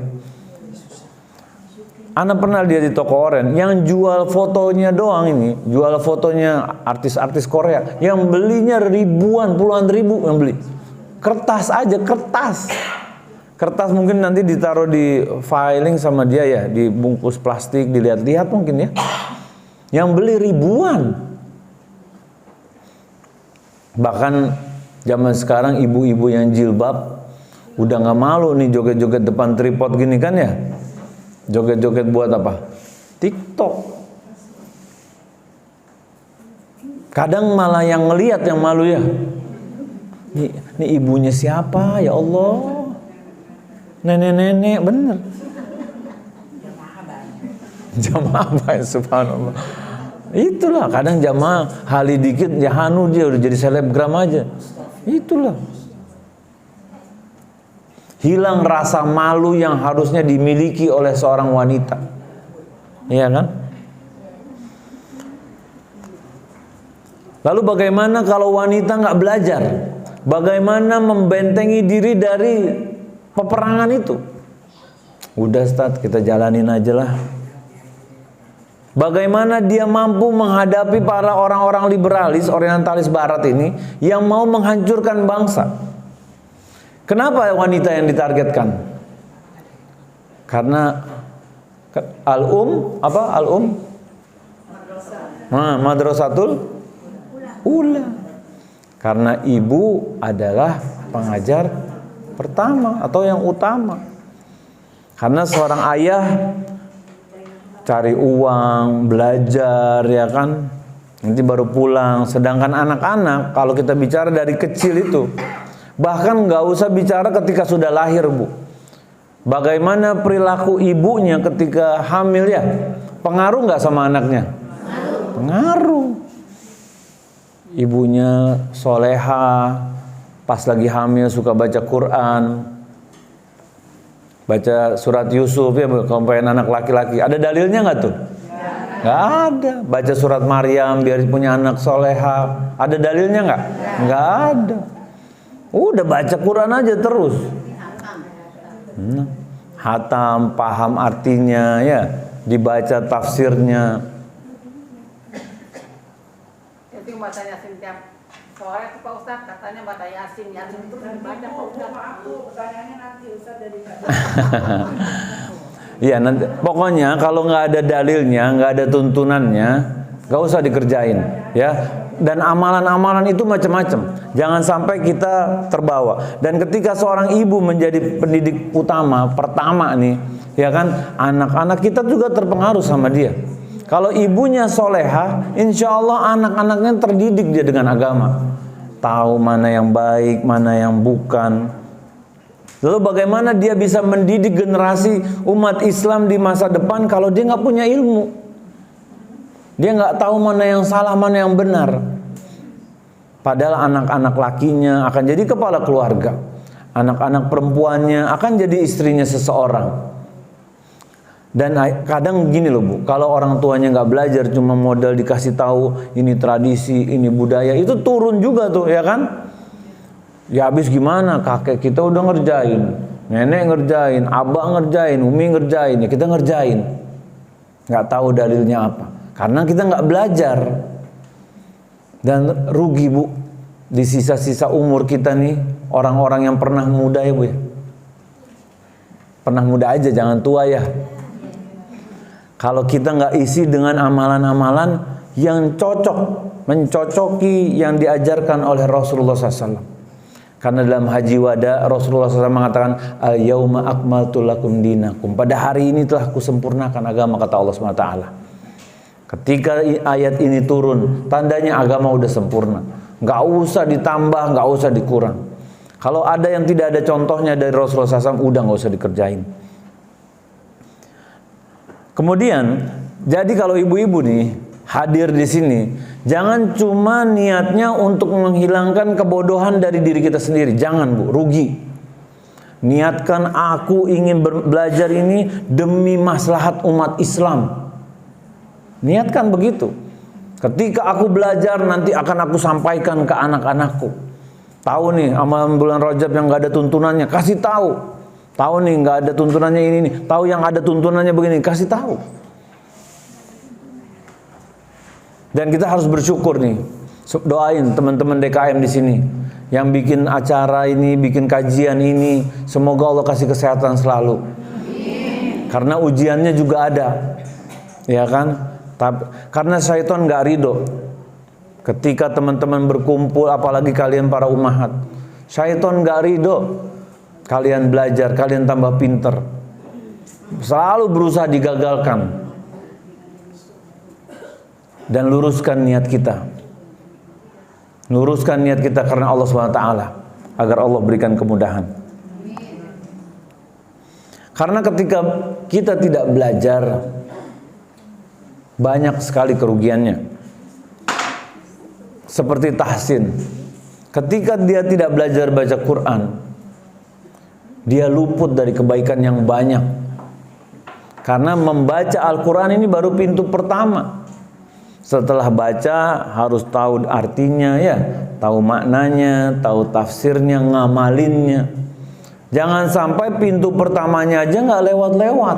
Ana pernah lihat di toko oren yang jual fotonya doang ini, jual fotonya artis-artis Korea, yang belinya ribuan, puluhan ribu yang beli. Kertas aja, kertas. Kertas mungkin nanti ditaruh di filing sama dia ya, dibungkus plastik, dilihat-lihat mungkin ya. Yang beli ribuan. Bahkan zaman sekarang ibu-ibu yang jilbab udah nggak malu nih joget-joget depan tripod gini kan ya. Joget-joget buat apa? TikTok. Kadang malah yang ngelihat yang malu ya. Ini ibunya siapa ya Allah? Nenek-nenek, bener. Jamaah baik, subhanallah. Itulah kadang jamaah hali dikit ya hanu dia udah jadi selebgram aja. Itulah. Hilang rasa malu yang harusnya dimiliki oleh seorang wanita. Iya kan? Lalu bagaimana kalau wanita nggak belajar? Bagaimana membentengi diri dari peperangan itu? Udah Ustaz, kita jalanin aja lah. Bagaimana dia mampu menghadapi para orang-orang liberalis, orientalis barat ini yang mau menghancurkan bangsa? Kenapa wanita yang ditargetkan? Karena madrasatul ula. Karena ibu adalah pengajar pertama atau yang utama. Karena seorang ayah cari uang, belajar ya kan, nanti baru pulang. Sedangkan anak-anak kalau kita bicara dari kecil itu, bahkan nggak usah bicara ketika sudah lahir bu. Bagaimana perilaku ibunya ketika hamil ya? Pengaruh nggak sama anaknya? Pengaruh. Ibunya soleha, pas lagi hamil suka baca Quran, baca surat Yusuf ya, kalau pengen anak laki-laki. Ada dalilnya nggak tuh? Nggak ada. Baca surat Maryam biar punya anak soleha. Ada dalilnya nggak? Nggak ada. Udah baca Quran aja terus. Hatam, paham artinya ya, dibaca tafsirnya. Itu baca Yasin tiap sore tuh Pak Ustaz, katanya baca Yasin itu kan baca Pak Ustaz. Aku pertanyaannya nanti Ustaz dari Iya nanti. Pokoknya kalau nggak ada dalilnya, nggak ada tuntunannya, nggak usah dikerjain, ya. Dan amalan-amalan itu macam-macam. Jangan sampai kita terbawa. Dan ketika seorang ibu menjadi pendidik utama, pertama nih, ya kan, anak-anak kita juga terpengaruh sama dia. Kalau ibunya soleha, insya Allah anak-anaknya terdidik dia dengan agama. Tahu mana yang baik, mana yang bukan. Lalu bagaimana dia bisa mendidik generasi umat Islam di masa depan kalau dia nggak punya ilmu? Dia nggak tahu mana yang salah, mana yang benar. Padahal anak-anak lakinya akan jadi kepala keluarga. Anak-anak perempuannya akan jadi istrinya seseorang. Dan kadang gini loh bu, kalau orang tuanya nggak belajar, cuma modal dikasih tahu ini tradisi, ini budaya, itu turun juga tuh ya kan? Ya habis gimana, kakek kita udah ngerjain, nenek ngerjain, abah ngerjain, umi ngerjain, ya kita ngerjain. Nggak tahu dalilnya apa, karena kita nggak belajar. Dan rugi bu, di sisa-sisa umur kita nih, orang-orang yang pernah muda ya bu ya. Pernah muda aja, jangan tua ya. Kalau kita nggak isi dengan amalan-amalan yang cocok, mencocoki yang diajarkan oleh Rasulullah SAW. Karena dalam haji wada Rasulullah SAW mengatakan al-yauma akmaltu lakum dinakum. Pada hari ini telah kusempurnakan agama, kata Allah SWT. Ketika ayat ini turun, tandanya agama udah sempurna. Nggak usah ditambah, nggak usah dikurang. Kalau ada yang tidak ada contohnya dari Rasulullah SAW, udah nggak usah dikerjain. Kemudian, jadi kalau ibu-ibu nih hadir di sini, jangan cuma niatnya untuk menghilangkan kebodohan dari diri kita sendiri. Jangan, Bu, rugi. Niatkan aku ingin belajar ini demi maslahat umat Islam. Niatkan begitu. Ketika aku belajar, nanti akan aku sampaikan ke anak-anakku. Tahu nih amalan bulan Rajab yang gak ada tuntunannya, kasih tahu. Tahu nih gak ada tuntunannya ini nih, tahu yang ada tuntunannya begini, kasih tahu. Dan kita harus bersyukur nih. Doain teman-teman DKM di sini yang bikin acara ini, bikin kajian ini, semoga Allah kasih kesehatan selalu. Karena ujiannya juga ada, ya kan? Karena syaitan nggak ridho ketika teman-teman berkumpul, apalagi kalian para ummahat. Syaitan nggak ridho kalian belajar, kalian tambah pinter. Selalu berusaha digagalkan. Dan luruskan niat kita. Luruskan niat kita karena Allah SWT, agar Allah berikan kemudahan. Karena ketika kita tidak belajar, banyak sekali kerugiannya. Seperti Tahsin, ketika dia tidak belajar baca Quran, dia luput dari kebaikan yang banyak. Karena membaca Al-Quran ini baru pintu pertama. Setelah baca harus tahu artinya, ya, tahu maknanya, tahu tafsirnya, ngamalinnya. Jangan sampai pintu pertamanya aja nggak lewat-lewat.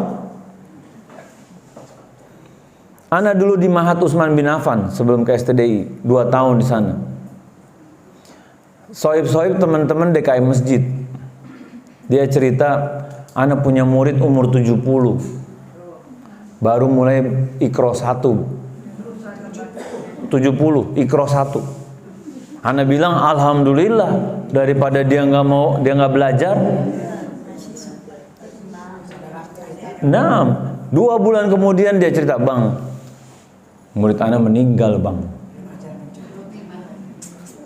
Ana dulu di Mahat Utsman bin Affan sebelum ke STDI, 2 tahun di sana. Soib-soib teman-teman DKM masjid. Dia cerita, ana punya murid umur 70. Baru mulai Iqra 1. 70, Iqra 1. Ana bilang alhamdulillah, daripada dia nggak belajar. Nah, 2 bulan kemudian dia cerita, bang, murid ana meninggal, bang.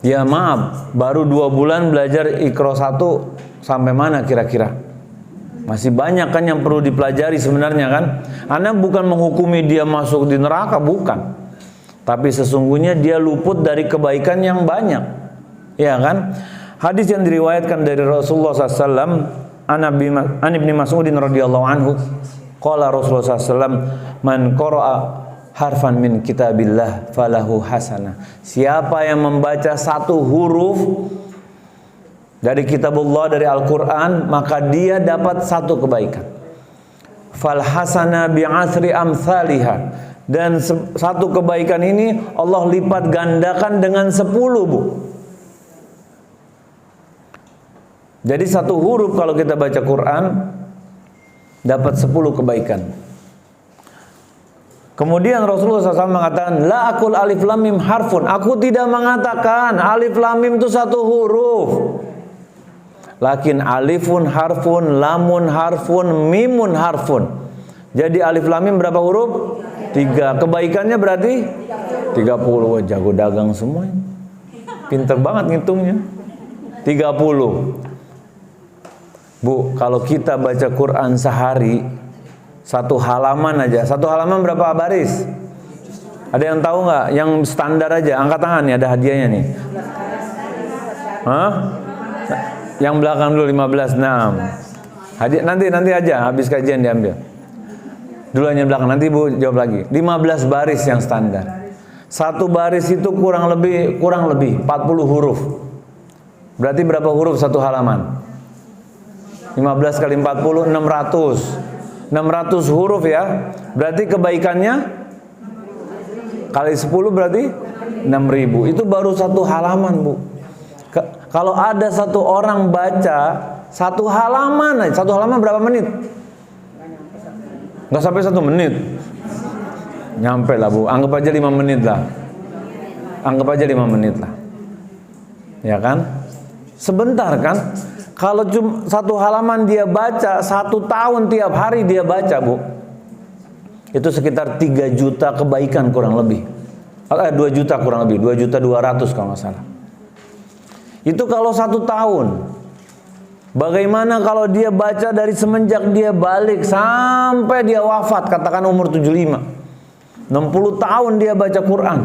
Ya maaf, baru 2 bulan belajar Iqra 1 sampai mana kira-kira? Masih banyak kan yang perlu dipelajari sebenarnya kan. Ana bukan menghukumi dia masuk di neraka, bukan. Tapi sesungguhnya dia luput dari kebaikan yang banyak, ya kan? Hadis yang diriwayatkan dari Rasulullah SAW, an Ibnu Mas'udin radhiyallahu anhu, qala Rasulullah SAW, man qara'a harfan min kitabillah falahu hasanah. Siapa yang membaca 1 huruf dari kitabullah, dari Al-Quran, maka dia dapat 1 kebaikan. Fal hasanah bi'asri amsalihah. Dan 1 kebaikan ini Allah lipat gandakan dengan 10, Bu. Jadi 1 huruf kalau kita baca Quran dapat 10 kebaikan. Kemudian Rasulullah SAW mengatakan, la aqul alif lam mim harfun. Aku tidak mengatakan alif lam mim itu 1 huruf. Lakin alifun harfun, lamun harfun, mimun harfun. Jadi alif lam mim berapa huruf? 3. Kebaikannya berarti 30. Wah, jago dagang semua ini. Pinter banget ngitungnya. 30. Bu, kalau kita baca Quran sehari 1 halaman aja. 1 halaman berapa baris? Ada yang tahu nggak? Yang standar aja, angkat tangan nih, ada hadiahnya nih. Hah? Yang belakang dulu 15. Nah, hadiah nanti aja habis kajian diambil. Dulu yang belakang, nanti Bu jawab lagi. 15 baris yang standar. 1 baris itu kurang lebih 40 huruf. Berarti berapa huruf 1 halaman? 15 kali 40, 600. 600 huruf ya. Berarti kebaikannya kali 10 berarti 6.000. Itu baru 1 halaman, Bu. Kalau ada 1 orang baca 1 halaman aja. 1 halaman berapa menit? Nggak sampai 1 menit. Nyampe lah, Bu. Anggap aja 5 menit lah. Anggap aja 5 menit lah. Ya kan? Sebentar kan? Kalau cuma satu halaman dia baca, 1 tahun tiap hari dia baca, Bu. Itu sekitar 3 juta kebaikan kurang lebih. 2 juta kurang lebih, 2.200.000 kalau nggak salah. Itu kalau 1 tahun. Bagaimana kalau dia baca dari semenjak dia balik sampai dia wafat, katakan umur 75. 60 tahun dia baca Quran.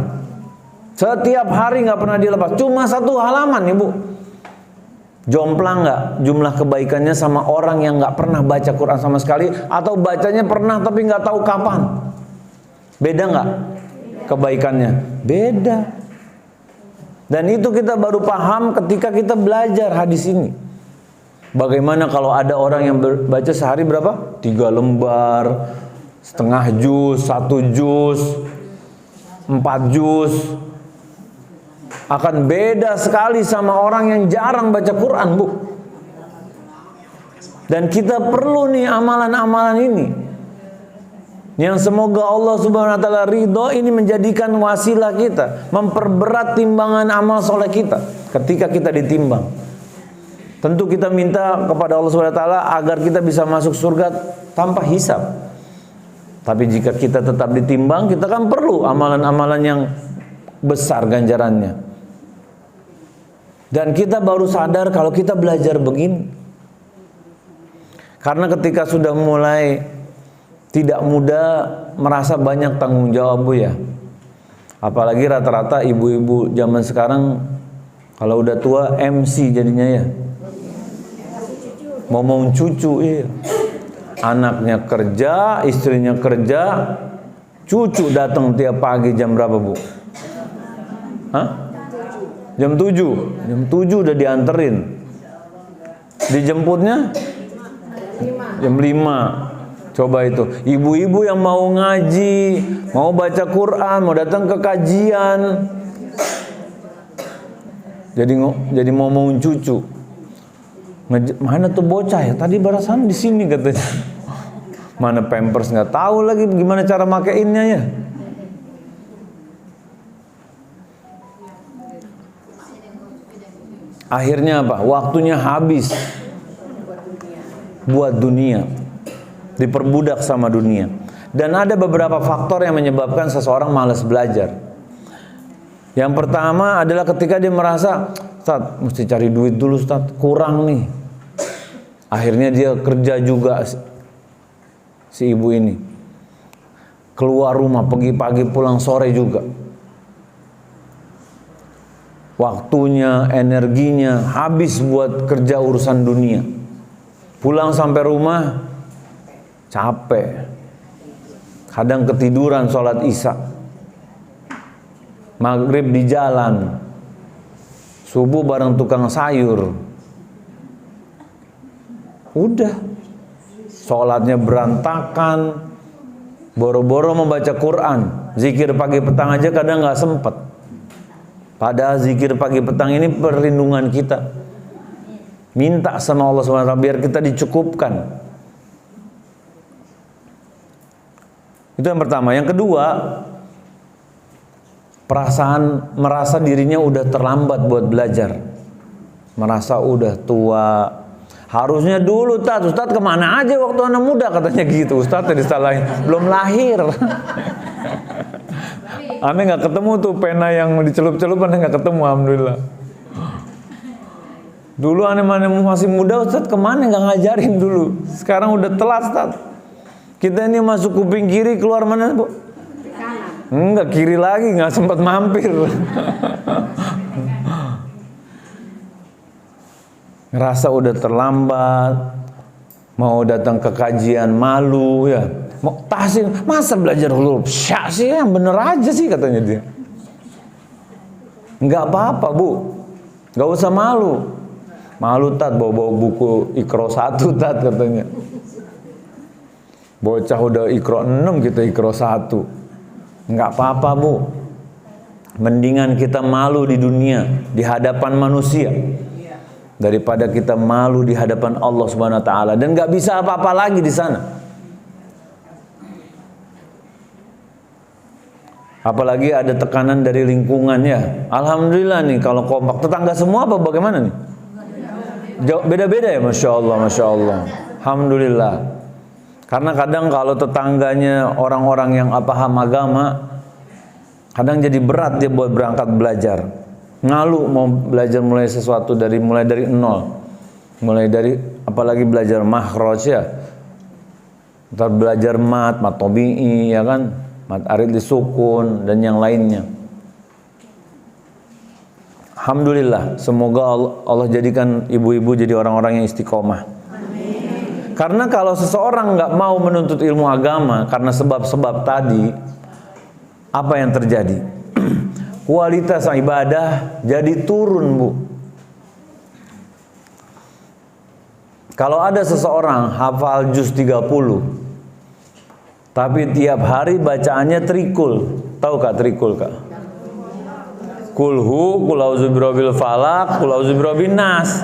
Setiap hari nggak pernah dilepas. Cuma 1 halaman, Ibu. Jomplang nggak jumlah kebaikannya sama orang yang nggak pernah baca Quran sama sekali, atau bacanya pernah tapi nggak tahu kapan? Beda nggak kebaikannya? Beda. Dan itu kita baru paham ketika kita belajar hadis ini. Bagaimana kalau ada orang yang baca sehari berapa? 3 lembar, setengah juz, 1 juz, 4 juz. Akan beda sekali sama orang yang jarang baca Quran, Bu. Dan kita perlu nih amalan-amalan ini, yang semoga Allah Subhanahu wa taala ridho, ini menjadikan wasilah kita, memperberat timbangan amal soleh kita ketika kita ditimbang. Tentu kita minta kepada Allah Subhanahu wa taala agar kita bisa masuk surga tanpa hisab. Tapi jika kita tetap ditimbang, kita kan perlu amalan-amalan yang besar ganjarannya. Dan kita baru sadar kalau kita belajar begini. Karena ketika sudah mulai tidak muda, merasa banyak tanggung jawab, Bu, ya. Apalagi rata-rata ibu-ibu zaman sekarang kalau udah tua MC jadinya, ya. Ngomong cucu, iya. Anaknya kerja, istrinya kerja, cucu datang tiap pagi jam berapa, Bu? Hah? Jam 7. Jam 7 udah dianterin. Dijemputnya jam 5. Coba itu. Ibu-ibu yang mau ngaji, mau baca Quran, mau datang ke kajian, jadi ngomongin cucu. Mana tuh bocah ya? Tadi barasan di sini katanya. Mana pampers, nggak tahu lagi gimana cara makainya, ya. Akhirnya apa? Waktunya habis buat dunia, diperbudak sama dunia. Dan ada beberapa faktor yang menyebabkan seseorang malas belajar. Yang pertama adalah ketika dia merasa, Ustaz, mesti cari duit dulu, Ustaz, kurang nih. Akhirnya dia kerja juga, si ibu ini. Keluar rumah, pergi pagi, pulang sore juga. Waktunya, energinya habis buat kerja urusan dunia. Pulang sampai rumah, capek. Kadang ketiduran sholat isya. Maghrib di jalan. Subuh bareng tukang sayur. Udah. Sholatnya berantakan. Boro-boro membaca Quran. Zikir pagi petang aja kadang gak sempet. Padahal zikir pagi petang ini perlindungan kita. Minta sama Allah SWT biar kita dicukupkan. Itu yang pertama. Yang kedua, perasaan merasa dirinya udah terlambat buat belajar. Merasa udah tua. Harusnya dulu, Ustaz kemana aja waktu anak muda, katanya gitu. Ustaz disalahin, belum lahir. Aneh nggak ketemu tuh pena yang dicelup-celup, aneh nggak ketemu, alhamdulillah. Dulu aneh masih muda, Ustaz kemana nggak ngajarin dulu. Sekarang udah telat, Ustaz. Kita ini masuk kuping kiri, keluar mana, Bu? Enggak, kiri lagi, nggak sempat mampir. Ngerasa udah terlambat, mau datang ke kajian malu, ya. Mau tahsin, masa belajar huruf sya sih, yang bener aja sih, katanya dia. Nggak apa-apa, Bu, nggak usah malu. Malu, Tat, bawa buku Iqra 1, Tat, katanya. Bocah udah Iqra 6, kita Iqra 1. Nggak apa-apa, Bu. Mendingan kita malu di dunia, di hadapan manusia, daripada kita malu di hadapan Allah Subhanahu wa taala dan nggak bisa apa-apa lagi di sana. Apalagi ada tekanan dari lingkungannya. Alhamdulillah nih kalau kompak. Tetangga semua apa bagaimana nih? Beda-beda ya, Masya Allah, Masya Allah. Alhamdulillah. Karena kadang kalau tetangganya orang-orang yang paham agama, kadang jadi berat dia buat berangkat belajar. Ngalu mau belajar mulai sesuatu mulai dari nol. Mulai dari apalagi belajar makhraj ya. Ntar belajar mat tabi'i ya kan, mat arid disukun dan yang lainnya. Alhamdulillah, semoga Allah jadikan ibu-ibu jadi orang-orang yang istiqomah. Amin. Karena kalau seseorang nggak mau menuntut ilmu agama karena sebab-sebab tadi, apa yang terjadi? Kualitas ibadah jadi turun, Bu. Kalau ada seseorang hafal juz 30, tapi tiap hari bacaannya trikul. Tahu Kak trikul, Kak? Kulhu, kul auzu birabbil falaq, kul auzu birabbin nas.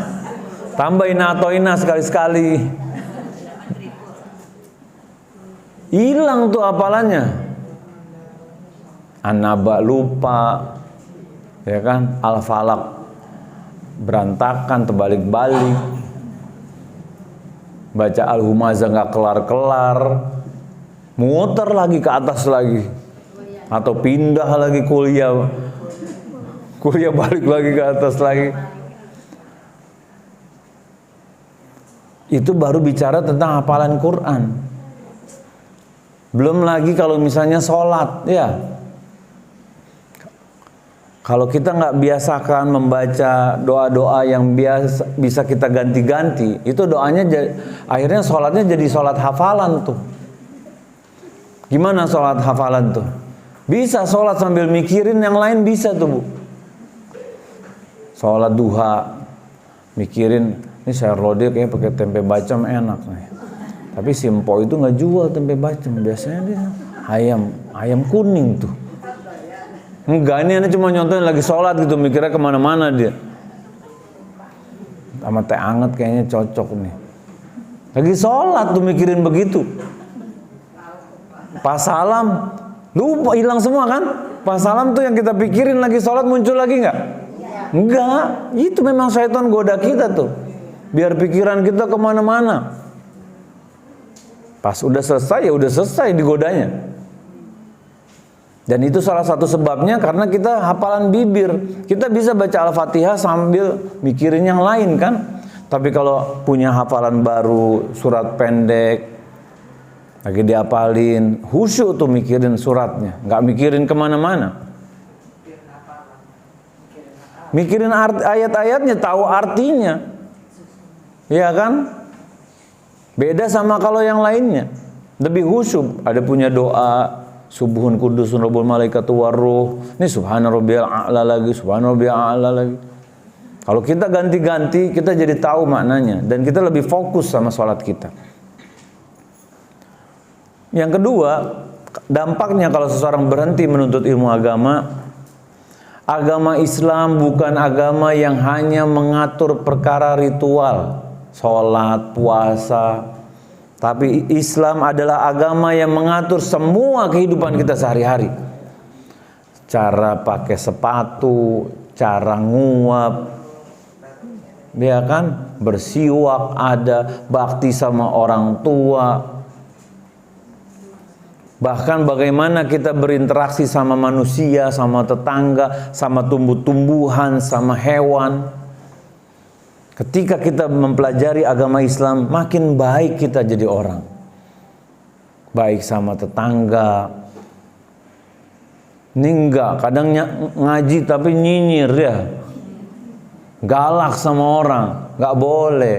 Tambahin atoina sekali-sekali. Hilang tuh hafalannya. An-Naba lupa. Ya kan? Al-Falaq berantakan, terbalik-balik. Baca Al-Humazah nggak kelar-kelar. Muter lagi ke atas lagi. Atau pindah lagi kuliah balik lagi ke atas lagi. Itu baru bicara tentang hafalan Quran. Belum lagi kalau misalnya sholat ya. Kalau kita nggak biasakan membaca doa-doa yang bisa kita ganti-ganti, itu doanya akhirnya sholatnya jadi sholat hafalan tuh. Gimana sholat hafalan tuh? Bisa sholat sambil mikirin yang lain bisa tuh, Bu. Sholat duha, mikirin, ini sayur lodeh kayaknya pakai tempe bacem enak nih. Tapi si Empo itu nggak jual tempe bacem, biasanya dia ayam kuning tuh. Enggak, ini cuma nyontohin lagi sholat gitu, mikirnya kemana-mana dia. Sama teh anget kayaknya cocok nih. Lagi sholat tuh mikirin begitu. Pas salam, lupa, hilang semua kan? Pas salam tuh yang kita pikirin lagi sholat muncul lagi nggak? Enggak, itu memang syaitan goda kita tuh. Biar pikiran kita kemana-mana. Pas udah selesai ya udah selesai digodanya. Dan itu salah satu sebabnya karena kita hafalan bibir. Kita bisa baca Al-Fatihah sambil mikirin yang lain kan. Tapi kalau punya hafalan baru, surat pendek, lagi dihafalin, khusyuk tuh mikirin suratnya. Nggak mikirin kemana-mana. Mikirin ayat-ayatnya, tahu artinya. Iya kan? Beda sama kalau yang lainnya. Lebih khusyuk, ada punya doa Subuhun kudusun rabbul malaikatu warruh. Ini subhana rabbiyal a'la lagi, subhana rabbiyal a'la lagi. Kalau kita ganti-ganti, kita jadi tahu maknanya dan kita lebih fokus sama sholat kita. Yang kedua, dampaknya kalau seseorang berhenti menuntut ilmu agama, agama Islam bukan agama yang hanya mengatur perkara ritual, sholat, puasa. Tapi Islam adalah agama yang mengatur semua kehidupan kita sehari-hari. Cara pakai sepatu, cara nguap, ya kan? Bersiwak ada, bakti sama orang tua. Bahkan bagaimana kita berinteraksi sama manusia, sama tetangga, sama tumbuh-tumbuhan, sama hewan. Ketika kita mempelajari agama Islam, makin baik kita jadi orang. Baik sama tetangga. Ini enggak, kadang ngaji tapi nyinyir ya. Galak sama orang, enggak boleh.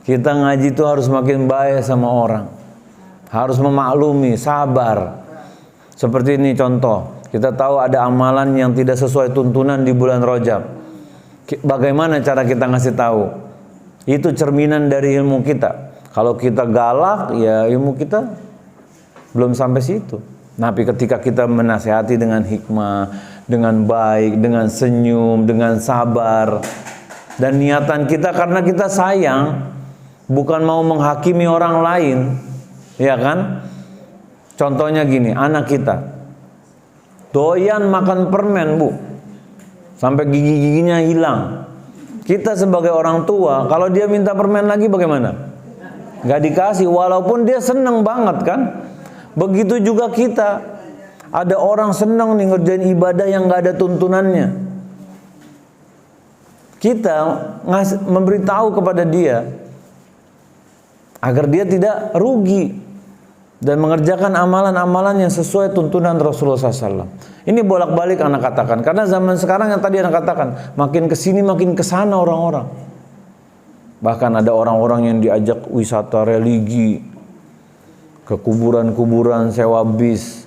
Kita ngaji itu harus makin baik sama orang. Harus memaklumi, sabar. Seperti ini contoh, kita tahu ada amalan yang tidak sesuai tuntunan di bulan Rajab. Bagaimana cara kita ngasih tahu? Itu cerminan dari ilmu kita. Kalau kita galak, ya ilmu kita belum sampai situ. Tapi ketika kita menasihati dengan hikmah, dengan baik, dengan senyum, dengan sabar, dan niatan kita karena kita sayang, bukan mau menghakimi orang lain, ya kan? Contohnya gini, anak kita doyan makan permen, Bu. Sampai gigi-giginya hilang. Kita sebagai orang tua, kalau dia minta permen lagi bagaimana? Gak dikasih, walaupun dia seneng banget kan. Begitu juga kita. Ada orang seneng nih ngerjain ibadah yang gak ada tuntunannya. Kita memberitahu kepada dia agar dia tidak rugi dan mengerjakan amalan-amalan yang sesuai tuntunan Rasulullah SAW. Ini bolak-balik anak katakan, karena zaman sekarang yang tadi anak katakan, makin kesini makin kesana orang-orang. Bahkan ada orang-orang yang diajak wisata religi ke kuburan-kuburan, sewa bis,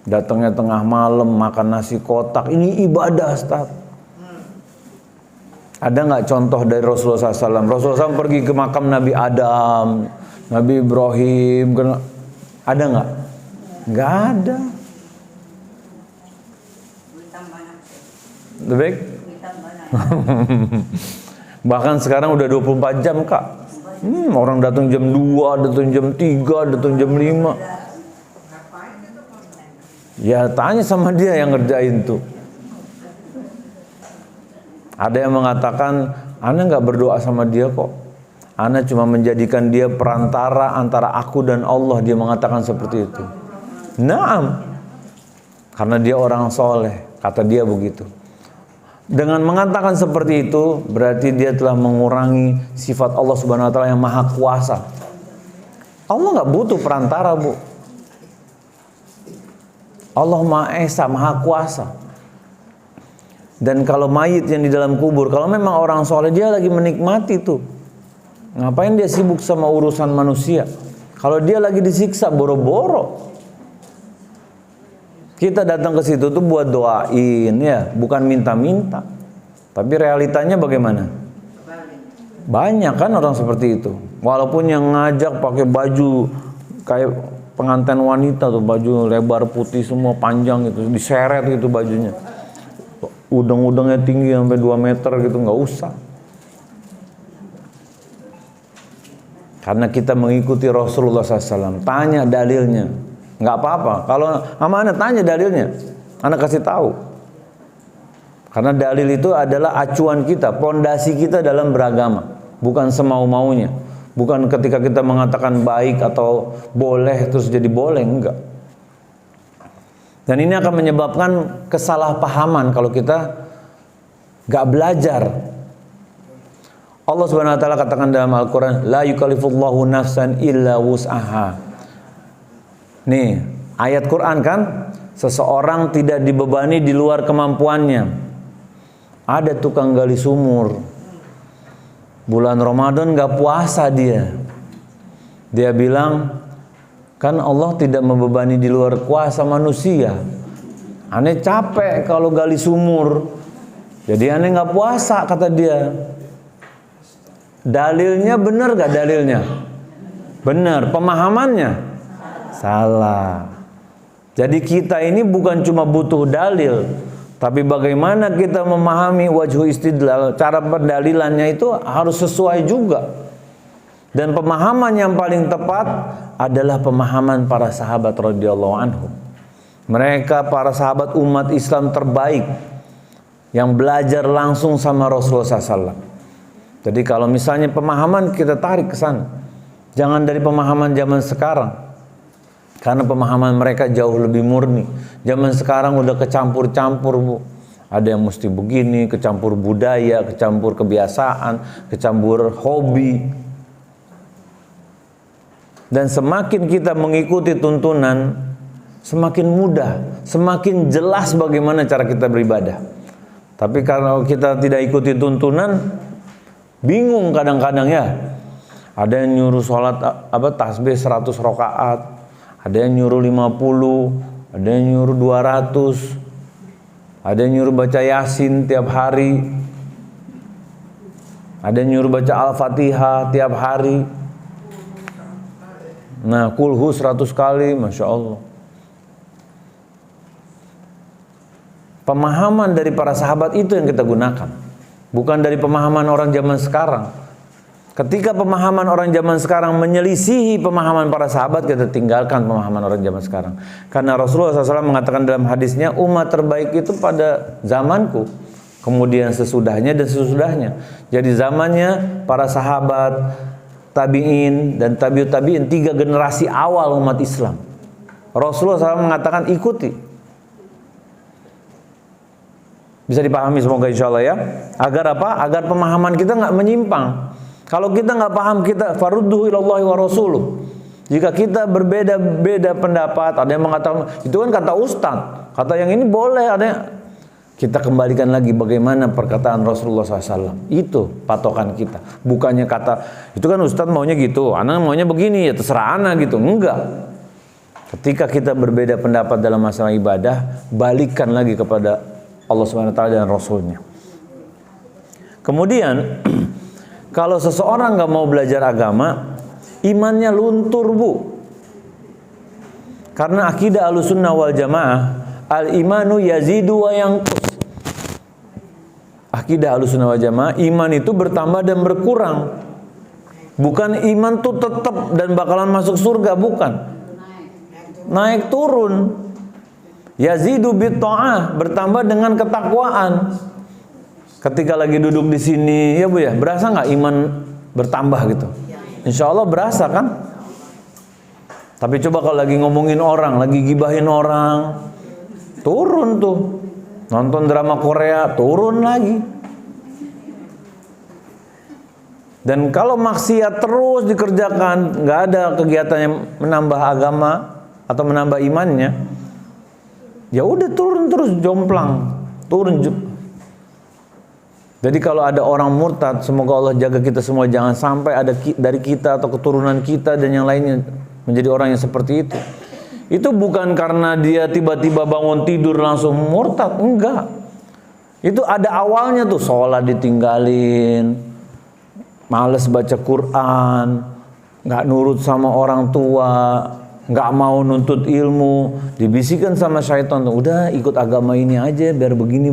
datangnya tengah malam makan nasi kotak. Ini ibadah, Ustaz. Ada nggak contoh dari Rasulullah SAW? Rasulullah SAW pergi ke makam Nabi Adam, Nabi Ibrahim, ada nggak? Nggak ada. Lebih baik? Bahkan sekarang udah 24 jam, Kak. Orang datang jam 2, datang jam 3, datang jam 5. Ya tanya sama dia yang ngerjain tuh. Ada yang mengatakan, Ana nggak berdoa sama dia kok. Ana cuma menjadikan dia perantara antara aku dan Allah. Dia mengatakan seperti itu. Naam. Karena dia orang soleh. Kata dia begitu. Dengan mengatakan seperti itu, berarti dia telah mengurangi sifat Allah Subhanahu Wa Taala yang maha kuasa. Allah nggak butuh perantara, Bu. Allah Maha Esa, maha kuasa. Dan kalau mayit yang di dalam kubur, kalau memang orang soleh, dia lagi menikmati tuh. Ngapain dia sibuk sama urusan manusia? Kalau dia lagi disiksa, boro-boro. Kita datang ke situ tuh buat doain, ya, bukan minta-minta. Tapi realitanya bagaimana? Banyak kan orang seperti itu. Walaupun yang ngajak pakai baju kayak pengantin wanita tuh, baju lebar putih semua panjang gitu, diseret gitu bajunya. Udang-udangnya tinggi sampai 2 meter gitu, nggak usah. Karena kita mengikuti Rasulullah SAW. Tanya dalilnya, nggak apa-apa. Kalau sama Anda tanya dalilnya, Anda kasih tahu. Karena dalil itu adalah acuan kita, pondasi kita dalam beragama, bukan semau-maunya. Bukan ketika kita mengatakan baik atau boleh terus jadi boleh, enggak. Dan ini akan menyebabkan kesalahpahaman kalau kita gak belajar. Allah Subhanahu Wa Taala katakan dalam Al-Quran, la yukallifullahu nafsan illa wus'aha. Nih, ayat Quran kan, seseorang tidak dibebani di luar kemampuannya. Ada tukang gali sumur, bulan Ramadan gak puasa dia. Dia bilang, kan Allah tidak membebani di luar kuasa manusia. Aneh capek kalau gali sumur, jadi aneh gak puasa, kata dia. Dalilnya benar gak dalilnya? Benar. Pemahamannya? Salah. Jadi kita ini bukan cuma butuh dalil, tapi bagaimana kita memahami wajhu istidlal, cara pendalilannya itu harus sesuai juga. Dan pemahaman yang paling tepat adalah pemahaman para sahabat radhiyallahu anhum. Mereka para sahabat umat Islam terbaik yang belajar langsung sama Rasulullah SAW. Jadi kalau misalnya pemahaman kita tarik ke sana, jangan dari pemahaman zaman sekarang. Karena pemahaman mereka jauh lebih murni. Zaman sekarang udah kecampur-campur, Bu. Ada yang mesti begini, kecampur budaya, kecampur kebiasaan, kecampur hobi. Dan semakin kita mengikuti tuntunan, semakin mudah, semakin jelas bagaimana cara kita beribadah. Tapi kalau kita tidak ikuti tuntunan, bingung kadang-kadang ya. Ada yang nyuruh sholat tasbih 100 rakaat, ada yang nyuruh 50, ada yang nyuruh 200, ada yang nyuruh baca Yasin tiap hari, ada yang nyuruh baca Al-Fatihah tiap hari. Nah, kulhu 100 kali, Masya Allah. Pemahaman dari para sahabat itu yang kita gunakan, bukan dari pemahaman orang zaman sekarang. Ketika pemahaman orang zaman sekarang menyelisihi pemahaman para sahabat, kita tinggalkan pemahaman orang zaman sekarang. Karena Rasulullah SAW mengatakan dalam hadisnya, umat terbaik itu pada zamanku kemudian sesudahnya dan sesudahnya. Jadi zamannya para sahabat, tabi'in dan tabi'ut tabi'in, 3 generasi awal umat Islam. Rasulullah SAW mengatakan ikuti. Bisa dipahami semoga insya Allah ya. Agar apa? Agar pemahaman kita nggak menyimpang. Kalau kita nggak paham, kita farudduhu ilallahi wa rasuluh. Jika kita berbeda-beda pendapat, ada yang mengatakan itu kan kata ustaz, kata yang ini boleh, ada yang... Kita kembalikan lagi bagaimana perkataan Rasulullah SAW. Itu patokan kita. Bukannya kata itu kan ustaz maunya gitu, anak maunya begini, ya terserah anak gitu. Enggak. Ketika kita berbeda pendapat dalam masalah ibadah, balikkan lagi kepada Allah SWT dan Rasulnya. Kemudian kalau seseorang nggak mau belajar agama, imannya luntur, Bu. Karena akidah Ahlussunnah wal Jamaah, al-imanu yazidu wa yanqus. Akidah Ahlussunnah wal Jamaah, iman itu bertambah dan berkurang. Bukan iman tuh tetap dan bakalan masuk surga, bukan. Naik turun. Yazidu bit ta'ah, bertambah dengan ketakwaan. Ketika lagi duduk di sini, ya Bu ya, berasa nggak iman bertambah gitu? Insya Allah berasa kan? Tapi coba kalau lagi ngomongin orang, lagi gibahin orang, turun tuh. Nonton drama Korea, turun lagi. Dan kalau maksiat terus dikerjakan, nggak ada kegiatan yang menambah agama atau menambah imannya, ya udah turun terus, jomplang, turun. Jadi kalau ada orang murtad, semoga Allah jaga kita semua jangan sampai ada dari kita atau keturunan kita dan yang lainnya menjadi orang yang seperti itu. Itu bukan karena dia tiba-tiba bangun tidur langsung murtad, enggak. Itu ada awalnya tuh, sholat ditinggalin, males baca Quran, nggak nurut sama orang tua, nggak mau nuntut ilmu, dibisikkan sama syaitan tuh, udah ikut agama ini aja biar begini,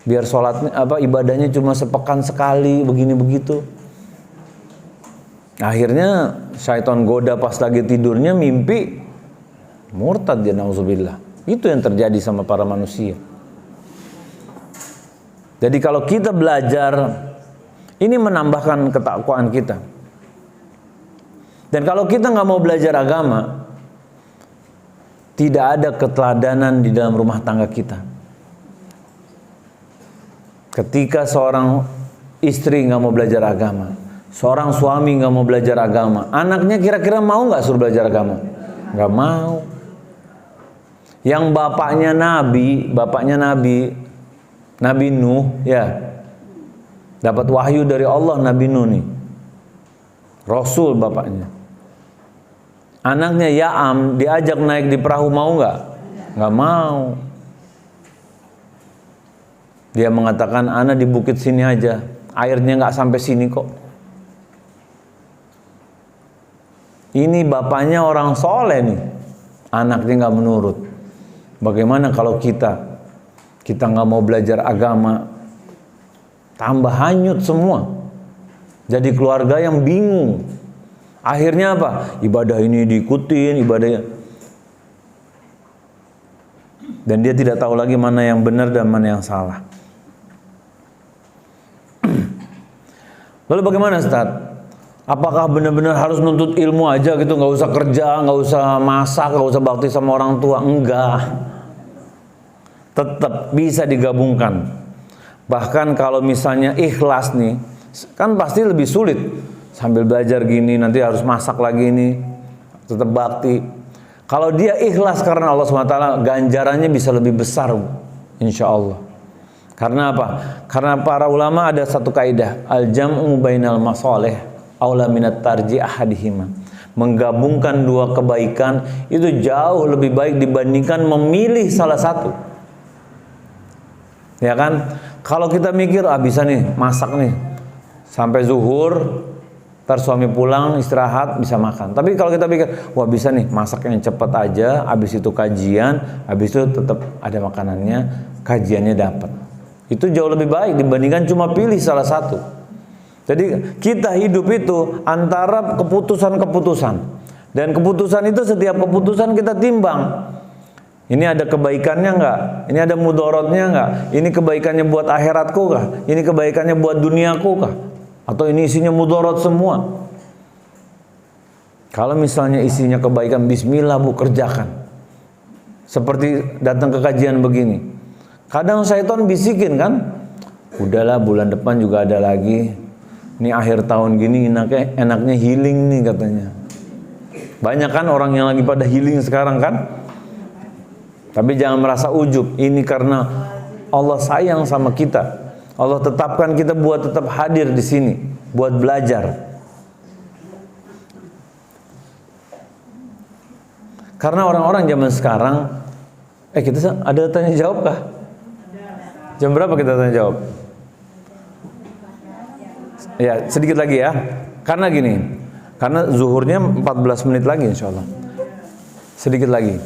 biar sholatnya ibadahnya cuma sepekan sekali, begini begitu. Akhirnya syaitan goda pas lagi tidurnya mimpi murtad dia, nauzubillah. Itu yang terjadi sama para manusia. Jadi kalau kita belajar, ini menambahkan ketakwaan kita. Dan kalau kita nggak mau belajar agama, tidak ada keteladanan di dalam rumah tangga kita. Ketika seorang istri nggak mau belajar agama, seorang suami nggak mau belajar agama, anaknya kira-kira mau nggak suruh belajar agama? Nggak mau. Yang bapaknya Nabi Nuh, ya, dapat wahyu dari Allah, Nabi Nuh nih, Rasul bapaknya. Anaknya Ya'am diajak naik di perahu, mau nggak? Nggak mau. Dia mengatakan, ana di bukit sini aja, airnya nggak sampai sini kok. Ini bapaknya orang soleh nih, anaknya nggak menurut. Bagaimana kalau kita nggak mau belajar agama, tambah hanyut semua. Jadi keluarga yang bingung. Akhirnya apa? Ibadah ini diikutin, ibadahnya. Dan dia tidak tahu lagi mana yang benar dan mana yang salah. Lalu bagaimana Ustaz? Apakah benar-benar harus nuntut ilmu aja gitu, nggak usah kerja, nggak usah masak, nggak usah bakti sama orang tua? Enggak. Tetap bisa digabungkan. Bahkan kalau misalnya ikhlas nih, kan pasti lebih sulit. Sambil belajar gini, nanti harus masak lagi nih, tetap bakti. Kalau dia ikhlas karena Allah SWT, ganjarannya bisa lebih besar, insya Allah. Karena apa? Karena para ulama ada satu kaidah, al-jam'u bainal masalih aula minat tarji ahadihima. Menggabungkan dua kebaikan itu jauh lebih baik dibandingkan memilih salah satu. Ya kan? Kalau kita mikir, bisa nih masak nih sampai zuhur, ntar suami pulang istirahat bisa makan. Tapi kalau kita pikir, wah bisa nih masak yang cepat aja, habis itu kajian, habis itu tetap ada makanannya, kajiannya dapat. Itu jauh lebih baik dibandingkan cuma pilih salah satu. Jadi kita hidup itu antara keputusan-keputusan. Dan keputusan itu, setiap keputusan kita timbang. Ini ada kebaikannya nggak? Ini ada mudorotnya nggak? Ini kebaikannya buat akhiratku kah? Ini kebaikannya buat duniaku kah? Atau ini isinya mudorot semua? Kalau misalnya isinya kebaikan, bismillah Bu, kerjakan. Seperti datang ke kajian begini. Kadang syaitan bisikin kan, udahlah bulan depan juga ada lagi. Ini akhir tahun gini enaknya healing nih katanya. Banyak kan orang yang lagi pada healing sekarang kan? Tapi jangan merasa ujub. Ini karena Allah sayang sama kita. Allah tetapkan kita buat tetap hadir di sini, buat belajar. Karena orang-orang zaman sekarang, kita ada tanya jawab kah? Jam berapa kita tanya jawab? Ya, sedikit lagi ya. Karena gini, karena zuhurnya 14 menit lagi insya Allah. Sedikit lagi.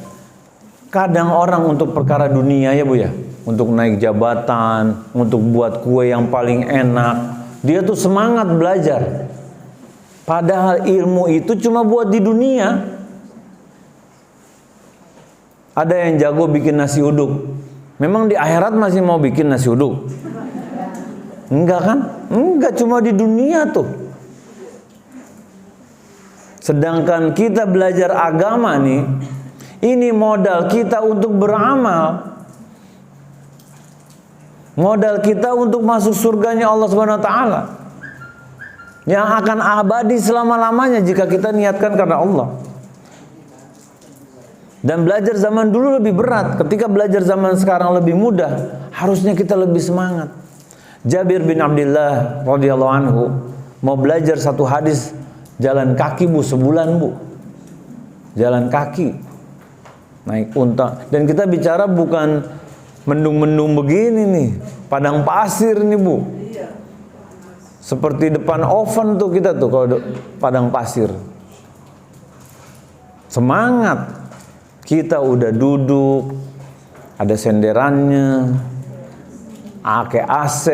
Kadang orang untuk perkara dunia ya Bu ya, untuk naik jabatan, untuk buat kue yang paling enak, dia tuh semangat belajar. Padahal ilmu itu cuma buat di dunia. Ada yang jago bikin nasi uduk. Memang di akhirat masih mau bikin nasi uduk? Enggak kan? Enggak, cuma di dunia tuh. Sedangkan kita belajar agama nih, ini modal kita untuk beramal. Modal kita untuk masuk surganya Allah Subhanahu wa taala. Yang akan abadi selama-lamanya jika kita niatkan karena Allah. Dan belajar zaman dulu lebih berat. Ketika belajar zaman sekarang lebih mudah, harusnya kita lebih semangat. Jabir bin Abdullah radhiyallahu anhu mau belajar satu hadis jalan kaki Bu, sebulan Bu. Jalan kaki. Naik unta. Dan kita bicara bukan mendung-mendung begini nih, padang pasir nih Bu. Seperti depan oven tuh kita tuh kalau padang pasir. Semangat. Kita udah duduk, ada senderannya, pakai AC,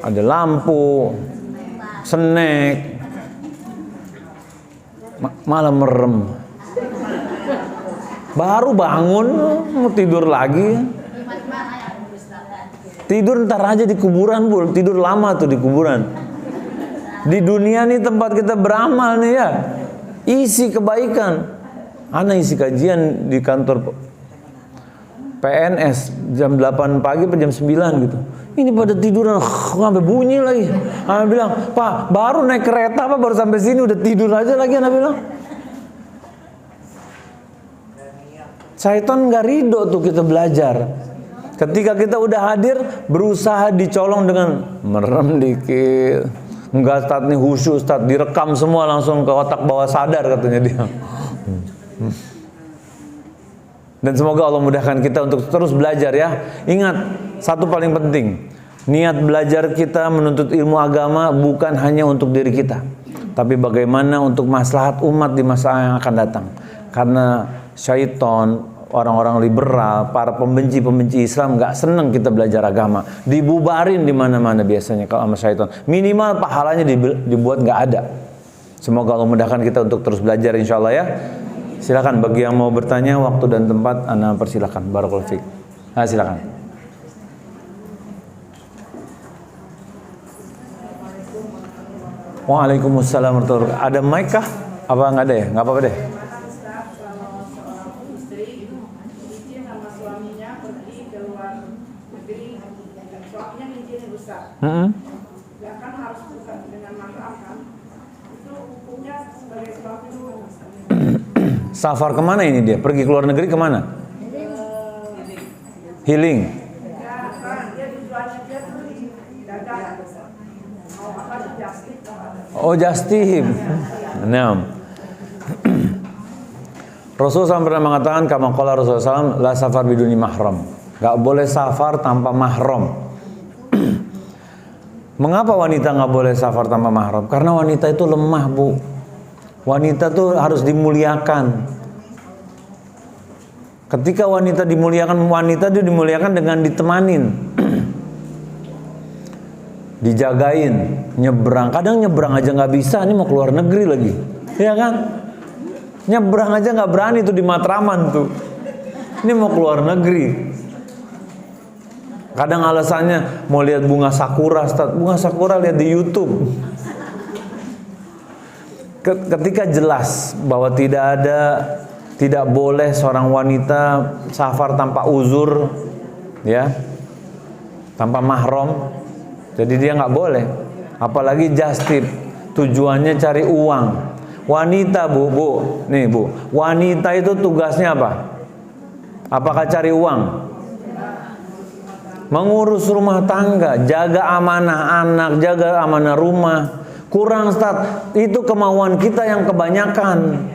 ada lampu, snack, malah merem. Baru bangun, mau tidur lagi. Tidur ntar aja di kuburan Bu, tidur lama tuh di kuburan. Di dunia nih tempat kita beramal nih ya, isi kebaikan. Ana isi kajian di kantor PNS jam 8 pagi atau jam 9 gitu. Ini pada tiduran, sampai bunyi lagi. Ana bilang, Pak, baru naik kereta apa baru sampai sini udah tidur aja lagi. Ana bilang, syaitan nggak ridho tuh kita belajar. Ketika kita udah hadir, berusaha dicolong dengan merem dikit. Enggak, Ustaz nih khusyuk, Ustaz direkam semua langsung ke otak bawah sadar katanya dia. Dan semoga Allah mudahkan kita untuk terus belajar ya. Ingat, satu paling penting, niat belajar kita menuntut ilmu agama bukan hanya untuk diri kita, tapi bagaimana untuk maslahat umat di masa yang akan datang. Karena syaitan, orang-orang liberal, para pembenci-pembenci Islam nggak seneng kita belajar agama, dibubarin di mana-mana biasanya kalau sama syaitan. Minimal pahalanya dibuat nggak ada. Semoga Allah mudahkan kita untuk terus belajar insya Allah ya. Silakan bagi yang mau bertanya, waktu dan tempat Ana persilakan. Barakallahu fiik. Silakan. Waalaikumsalam warahmatullahi wabarakatuh. Ada mic kah? Apa nggak ada ya? Nggak apa-apa deh. Ya kan harus bukan dengan mahram kan? Itu hukumnya sebagai sebab itu. Safar kemana ini dia? Pergi ke luar negeri kemana? Healing. Ya, kan dia tujuannya dia tuh dagang. Mau apa sih justip? Oh, justip. Nah. Rasulullah SAW pernah mengatakan, kama qala Rasulullah SAW, la safar biduni mahram. Gak boleh safar tanpa mahram. Mengapa wanita nggak boleh safar tanpa mahram? Karena wanita itu lemah Bu. Wanita tuh harus dimuliakan. Ketika wanita dimuliakan, wanita itu dimuliakan dengan ditemanin, dijagain, nyebrang. Kadang nyebrang aja nggak bisa, ini mau keluar negeri lagi, ya kan? Nyebrang aja nggak berani tuh di Matraman tuh. Ini mau keluar negeri. Kadang alasannya mau lihat bunga sakura, Ustaz. Bunga sakura lihat di YouTube. Ketika jelas bahwa tidak boleh seorang wanita safar tanpa uzur, ya, tanpa mahram, jadi dia nggak boleh. Apalagi just tip, tujuannya cari uang. Wanita bu, wanita itu tugasnya apa? Apakah cari uang? Mengurus rumah tangga, jaga amanah anak, jaga amanah rumah. Kurang, Ustaz. Itu kemauan kita yang kebanyakan.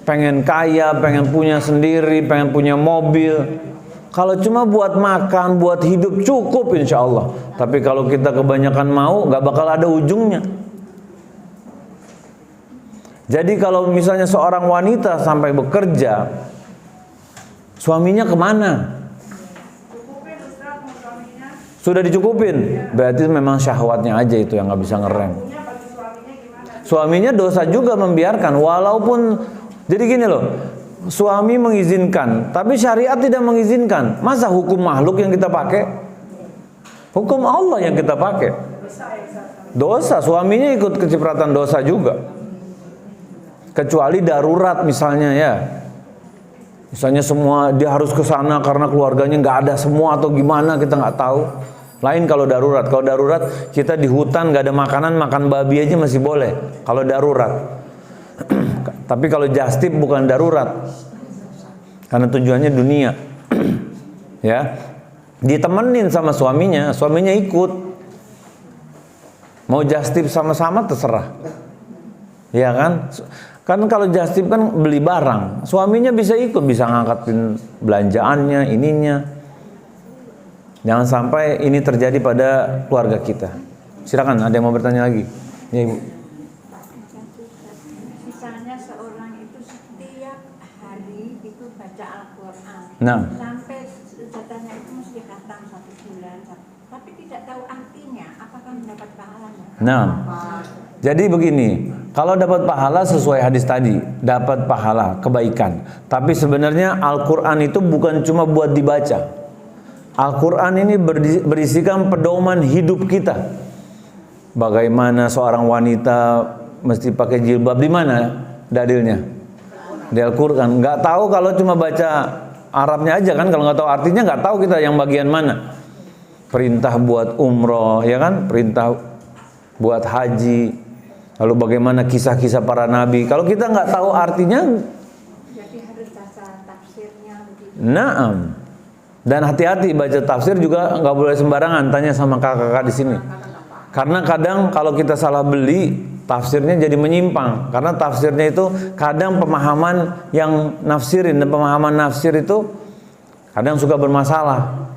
Pengen kaya, pengen punya sendiri, pengen punya mobil. Kalau cuma buat makan, buat hidup cukup insya Allah. Tapi kalau kita kebanyakan mau, gak bakal ada ujungnya. Jadi kalau misalnya seorang wanita sampai bekerja, suaminya kemana? Sudah dicukupin, berarti memang syahwatnya aja itu yang nggak bisa ngerem. Suaminya dosa juga membiarkan, walaupun jadi gini loh, suami mengizinkan, tapi syariat tidak mengizinkan. Masa hukum makhluk yang kita pakai? Hukum Allah yang kita pakai. Dosa, suaminya ikut kecipratan dosa juga. Kecuali darurat misalnya ya. Misalnya semua dia harus ke sana karena keluarganya nggak ada semua atau gimana kita nggak tahu. Lain kalau darurat. Kalau darurat kita di hutan nggak ada makanan, makan babi aja masih boleh. Kalau darurat. Tapi kalau just tip bukan darurat. Karena tujuannya dunia. Ya. Ditemenin sama suaminya, suaminya ikut. Mau just tip sama-sama terserah. Ya kan? Kan kalau just tip kan beli barang, suaminya bisa ikut, bisa ngangkatin belanjaannya, ininya. Jangan sampai ini terjadi pada keluarga kita. Silakan, ada yang mau bertanya lagi? Ya, Ibu. Misalnya seorang itu setiap hari itu baca Al-Quran. Nah. Sampai katanya itu mesti khatam 1 bulan, tapi tidak tahu artinya, apakah mendapat pahalanya? Nah. Jadi begini, kalau dapat pahala sesuai hadis tadi, dapat pahala, kebaikan. Tapi sebenarnya Al-Quran itu bukan cuma buat dibaca. Al-Quran ini berisikan pedoman hidup kita. Bagaimana seorang wanita mesti pakai jilbab, di mana dalilnya? Di Al-Quran. Nggak tahu kalau cuma baca Arabnya aja kan, kalau nggak tahu artinya nggak tahu kita yang bagian mana. Perintah buat umroh, ya kan? Perintah buat haji. Lalu bagaimana kisah-kisah para nabi. Kalau kita nggak tahu artinya, Jadi harus baca tafsirnya begitu. naam. Dan hati-hati baca tafsir juga nggak boleh sembarangan. Tanya sama kakak-kakak di sini. Karena kadang kalau kita salah beli, tafsirnya jadi menyimpang. Karena tafsirnya itu kadang pemahaman yang nafsirin dan pemahaman nafsir itu kadang suka bermasalah.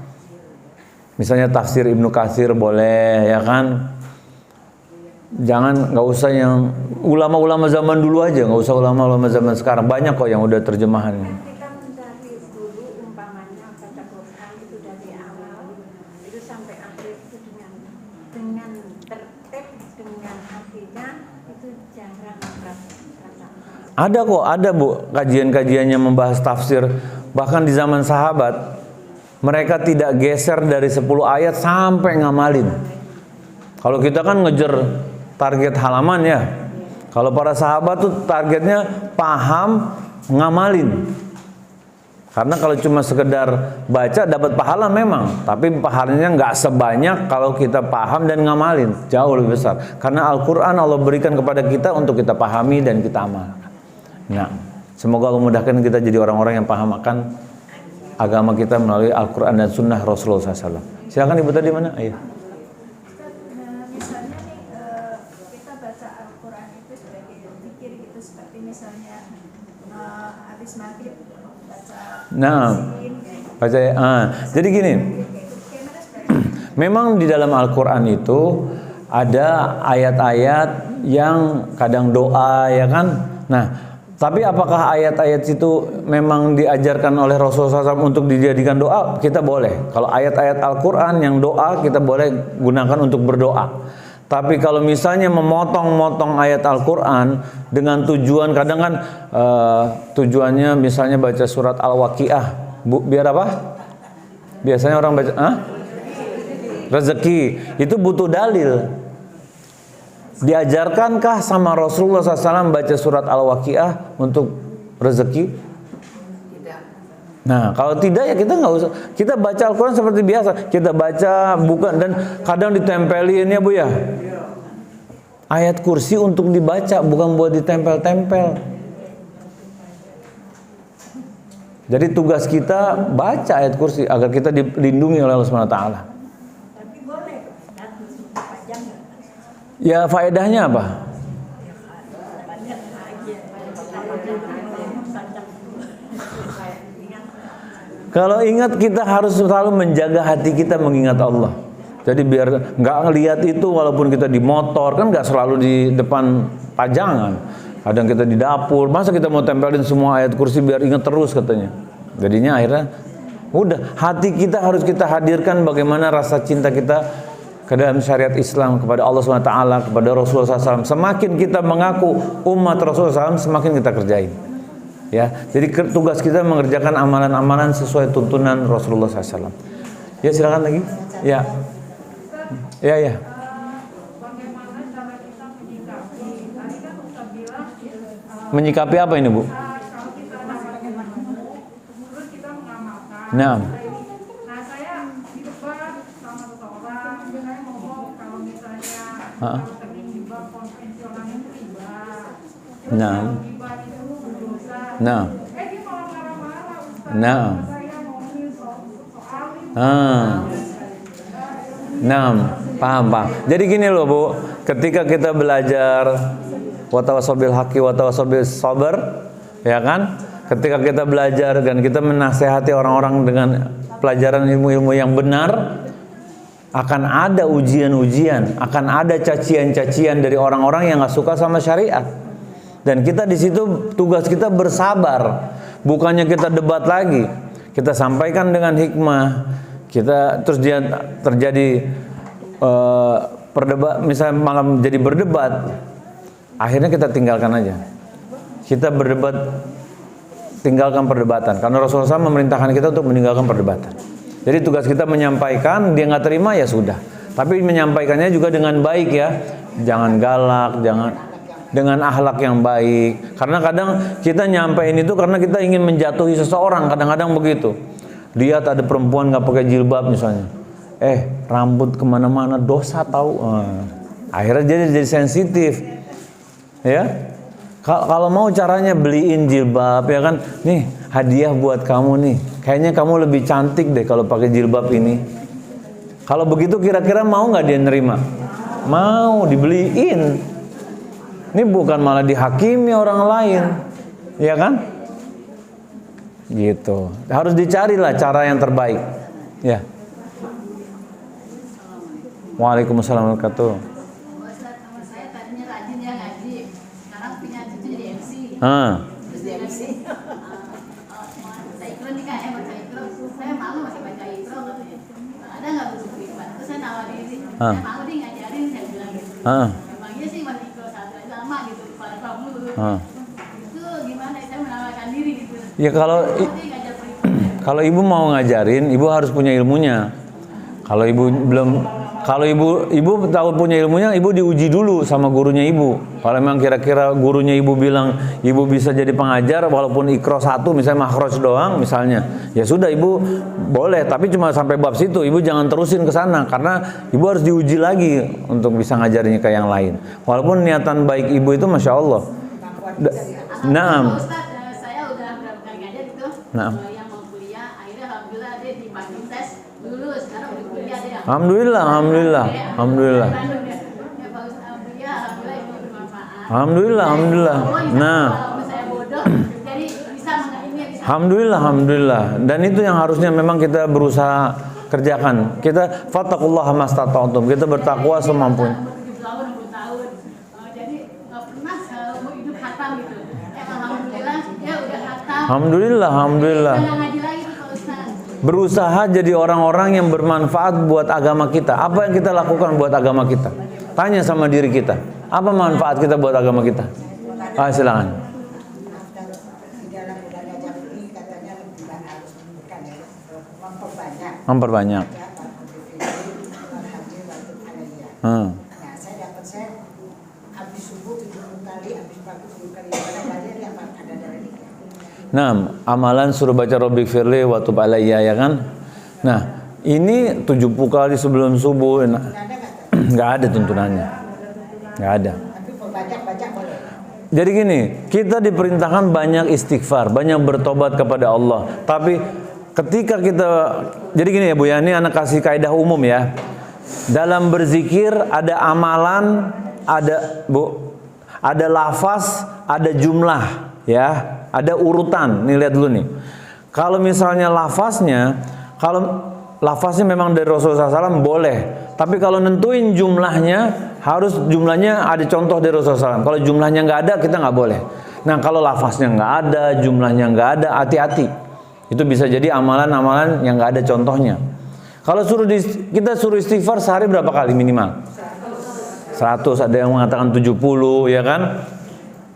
Misalnya tafsir Ibnu Katsir boleh, ya kan? Jangan, nggak usah yang ulama-ulama zaman dulu aja, nggak usah ulama-ulama zaman sekarang. Banyak kok yang udah terjemahannya. Kita mencari dulu umpamanya baca Quran itu dari awal itu sampai akhir itu dengan tertib, dengan artinya itu jarang perasaan. Ada kok, ada Bu, kajian-kajiannya membahas tafsir. Bahkan di zaman sahabat, mereka tidak geser dari 10 ayat sampai ngamalin. Kalau kita kan ngejar target halaman ya. Kalau para sahabat tuh targetnya paham, ngamalin. Karena kalau cuma sekedar baca dapat pahala memang, tapi pahalanya nggak sebanyak kalau kita paham dan ngamalin, jauh lebih besar. Karena Al-Quran Allah berikan kepada kita untuk kita pahami dan kita amalkan. Nah, semoga Allah mudahkan kita jadi orang-orang yang paham akan agama kita melalui Al-Quran dan Sunnah Rasulullah SAW. Silakan Ibu tadi mana? Ayo. Misalnya nih kita baca Al-Quran itu sebagai zikir gitu, seperti misalnya habis maghrib baca Baca jadi gini, memang di dalam Al-Quran itu ada ayat-ayat yang kadang doa, ya kan? Nah, tapi apakah ayat-ayat itu memang diajarkan oleh Rasulullah SAW untuk dijadikan doa? Kita boleh. Kalau ayat-ayat Al-Quran yang doa kita boleh gunakan untuk berdoa. Tapi kalau misalnya memotong-motong ayat Al-Quran dengan tujuan, kadang kan tujuannya misalnya baca surat Al-Waqiah, biar apa? Biasanya orang baca rezeki, itu butuh dalil. Diajarkankah sama Rasulullah SAW baca surat Al-Waqiah untuk rezeki? Tidak. Nah, kalau tidak ya kita nggak usah. Kita baca Al-Quran seperti biasa. Kita baca bukan, dan kadang ditempelin ya Bu ya. Ayat kursi untuk dibaca, bukan buat ditempel-tempel. Jadi tugas kita baca ayat kursi agar kita dilindungi oleh Allah SWT. Tapi boleh panjang nggak? Ya faedahnya apa? Banyak lagi. Kalau ingat, kita harus selalu menjaga hati kita mengingat Allah. Jadi biar nggak ngelihat itu, walaupun kita di motor, kan nggak selalu di depan pajangan. Kadang kita di dapur, masa kita mau tempelin semua ayat kursi biar ingat terus katanya. Jadinya akhirnya, udah, hati kita harus kita hadirkan bagaimana rasa cinta kita ke dalam syariat Islam, kepada Allah SWT, kepada Rasulullah SAW. Semakin kita mengaku umat Rasulullah SAW, semakin kita kerjain. Ya, jadi tugas kita mengerjakan amalan-amalan sesuai tuntunan Rasulullah SAW. Ya, silakan lagi. Ya. Ya. Bagaimana cara kita menyikapi? Tadi kan Ustaz bilang Menyikapi apa ini, Bu? kalau kita dapat ilmu, terus kita mengamalkan. Nah. Nah, saya didebat sama seseorang, saya ngomong kalau misalnya Ha-ha. kalau sering riba konvensional itu riba. Terus Nah. kalau riba itu berdosa. Nah. Dia malah marah-marah Ustaz. Nah. Saya ngomongin soal itu. Nah, paham. Jadi gini loh Bu, ketika kita belajar watawasobil haqi watawasobil sabar, ya kan? Ketika kita belajar dan kita menasehati orang-orang dengan pelajaran ilmu-ilmu yang benar, akan ada ujian-ujian, akan ada cacian-cacian dari orang-orang yang nggak suka sama syariat. Dan kita di situ tugas kita bersabar, bukannya kita debat lagi. Kita sampaikan dengan hikmah. Kita terus dia terjadi perdebat, misalnya malam jadi berdebat, akhirnya kita tinggalkan aja. Kita berdebat, tinggalkan perdebatan, karena Rasulullah SAW memerintahkan kita untuk meninggalkan perdebatan. Jadi tugas kita menyampaikan, dia nggak terima ya sudah. Tapi menyampaikannya juga dengan baik ya, jangan galak, jangan, dengan akhlak yang baik. Karena kadang kita nyampein itu karena kita ingin menjatuhi seseorang, kadang-kadang begitu. Lihat ada perempuan nggak pakai jilbab misalnya, rambut kemana-mana, dosa tahu. Akhirnya jadi sensitif, ya. Kalau mau caranya beliin jilbab, ya kan, nih hadiah buat kamu nih. Kayaknya kamu lebih cantik deh kalau pakai jilbab ini. Kalau begitu kira-kira mau nggak dia nerima? Mau, dibeliin. Ini bukan malah dihakimi orang lain, ya kan? Gitu. Harus dicarilah cara yang terbaik. Ya. Waalaikumsalam warahmatullahi wabarakatuh. Ustaz, sama saya tadinya rajin ya ngaji, sekarang punya cucu jadi MC. Terus dia MC. Saya iklan nih kak, baca iklan. Saya malu masih baca iklan katanya. Ada nggak buku iklan? Terus saya nawarin diri. Saya mau deh ngajarin, saya bilang gitu. Emangnya sih masih iklan satu aja lama gitu pada kamu. Itu gimana? Saya menawarkan diri gitu. Ya kalau ibu mau ngajarin, ibu harus punya ilmunya. Kalau ibu belum, kalau ibu tahu punya ilmunya, ibu diuji dulu sama gurunya ibu. Kalau memang kira-kira gurunya ibu bilang ibu bisa jadi pengajar walaupun ikro 1 misalnya makhraj doang misalnya, ya sudah ibu boleh, tapi cuma sampai bab situ. Ibu jangan terusin ke sana karena ibu harus diuji lagi untuk bisa ngajarinnya ke yang lain. Walaupun niatan baik ibu itu masya Allah. Naam. Nah. Yang mau kuliah, akhirnya alhamdulillah dia di Bandung tes lulus, sekarang udah kuliah dia. Alhamdulillah. Ya, Pak Ustaz, alhamdulillah itu bermanfaat. Alhamdulillah. Nah. Kalau saya bodoh, jadi bisa ini bisa. Alhamdulillah. Dan itu yang harusnya memang kita berusaha kerjakan. Kita fattaqullaha mastata'tum. Kita bertakwa semampunya. 70 tahun, 60 tahun. Jadi nggak pernah mau hidup hatam gitu. Alhamdulillah, ya udah hatam. Alhamdulillah. Jangan ngaji lagi tuh Pak Ustaz. Berusaha jadi orang-orang yang bermanfaat buat agama kita. Apa yang kita lakukan buat agama kita? Tanya sama diri kita, apa manfaat kita buat agama kita? Silakan. Di dalam bulan Rajab ini katanya lebih harus bukan ya, Memperbanyak. Nah, saya habis subuh 70 kali, habis pagi 70 kali. Barangkali yang ada dari ini. Nah, amalan suruh baca Rabbik firli wa tub alayya, ya kan? Nah, ini 70 kali sebelum subuh. Nggak ada tuntunannya. Nggak ada. Tapi baca boleh. Jadi gini, kita diperintahkan banyak istighfar, banyak bertobat kepada Allah. Tapi ketika kita, jadi gini ya Bu ya, ini anak kasih kaidah umum ya. Dalam berzikir ada amalan, ada lafaz, ada jumlah, ya, ada urutan. Nih lihat dulu nih. Kalau misalnya lafaznya memang dari Rasulullah SAW boleh. Tapi kalau nentuin jumlahnya, harus jumlahnya ada contoh dari Rasulullah SAW. Kalau jumlahnya nggak ada, kita nggak boleh. Nah, kalau lafaznya nggak ada, jumlahnya nggak ada, hati-hati. Itu bisa jadi amalan-amalan yang nggak ada contohnya. Kalau kita suruh istighfar sehari berapa kali minimal? 100, ada yang mengatakan 70, ya kan?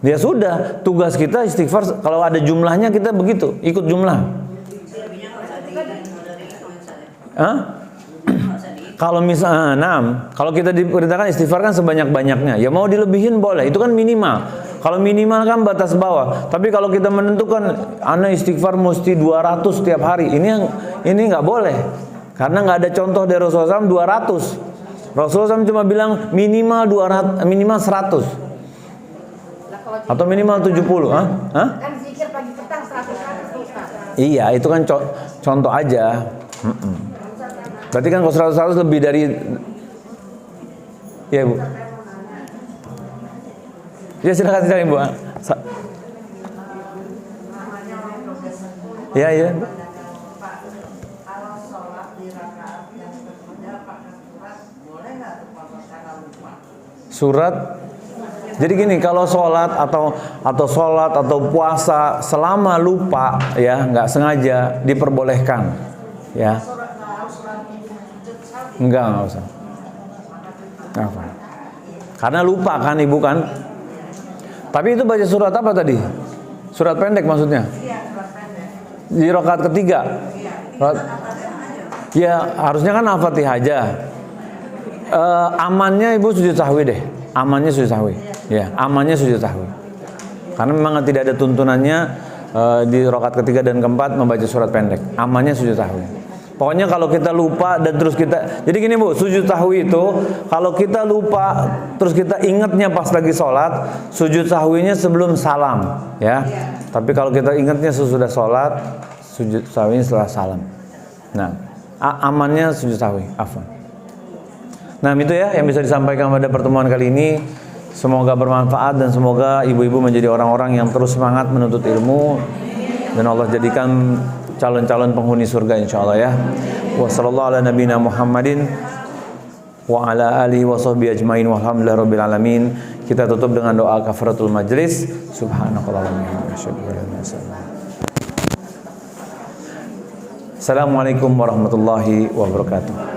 Ya sudah, tugas kita istighfar, kalau ada jumlahnya kita begitu, ikut jumlah. Kalau misalnya, kalau kita diperintahkan istighfar kan sebanyak-banyaknya, ya mau dilebihin boleh, itu kan minimal. Kalau minimal kan batas bawah. Tapi kalau kita menentukan, ana istighfar mesti 200 setiap hari, ini nggak boleh, karena nggak ada contoh dari Rasulullah SAW 200. Rasulullah SAW cuma bilang minimal 200, minimal 100, atau minimal 70. Kan zikir pagi petang 100 Ustaz. Iya, itu kan contoh aja. Berarti kan kalau 100 lebih dari, ya Bu. Ya silakan Ibu. Ya. Surat. Jadi gini, kalau sholat atau puasa selama lupa, ya nggak sengaja, diperbolehkan, ya. Enggak usah. Apa? Karena lupa kan Ibu kan. Tapi itu baca surat apa tadi? Surat pendek maksudnya? Di rakaat ketiga. Ya harusnya kan Al-Fatihah aja. Amannya Ibu sujud sahwi deh. Amannya sujud sahwi. Ya, amannya sujud sahwi. Karena memang tidak ada tuntunannya di rakaat ketiga dan keempat membaca surat pendek. Amannya sujud sahwi. Pokoknya kalau kita lupa dan terus kita, jadi gini Bu, sujud sahwi itu kalau kita lupa terus kita ingatnya pas lagi sholat, sujud sahwinya sebelum salam, ya. Tapi kalau kita ingatnya sesudah sholat, sujud sahwinya setelah salam. Nah, amannya sujud sahwi, afwan. Nah, itu ya yang bisa disampaikan pada pertemuan kali ini. Semoga bermanfaat dan semoga ibu-ibu menjadi orang-orang yang terus semangat menuntut ilmu dan Allah jadikan calon-calon penghuni surga insyaallah ya. Wa sallallahu ala nabiyina Muhammadin wa ala alihi wa sahbihi ajmain walhamdulillahirabbil alamin. Kita tutup dengan doa kafaratul majlis. Subhanakallahumma wa bihamdika. Assalamualaikum warahmatullahi wabarakatuh.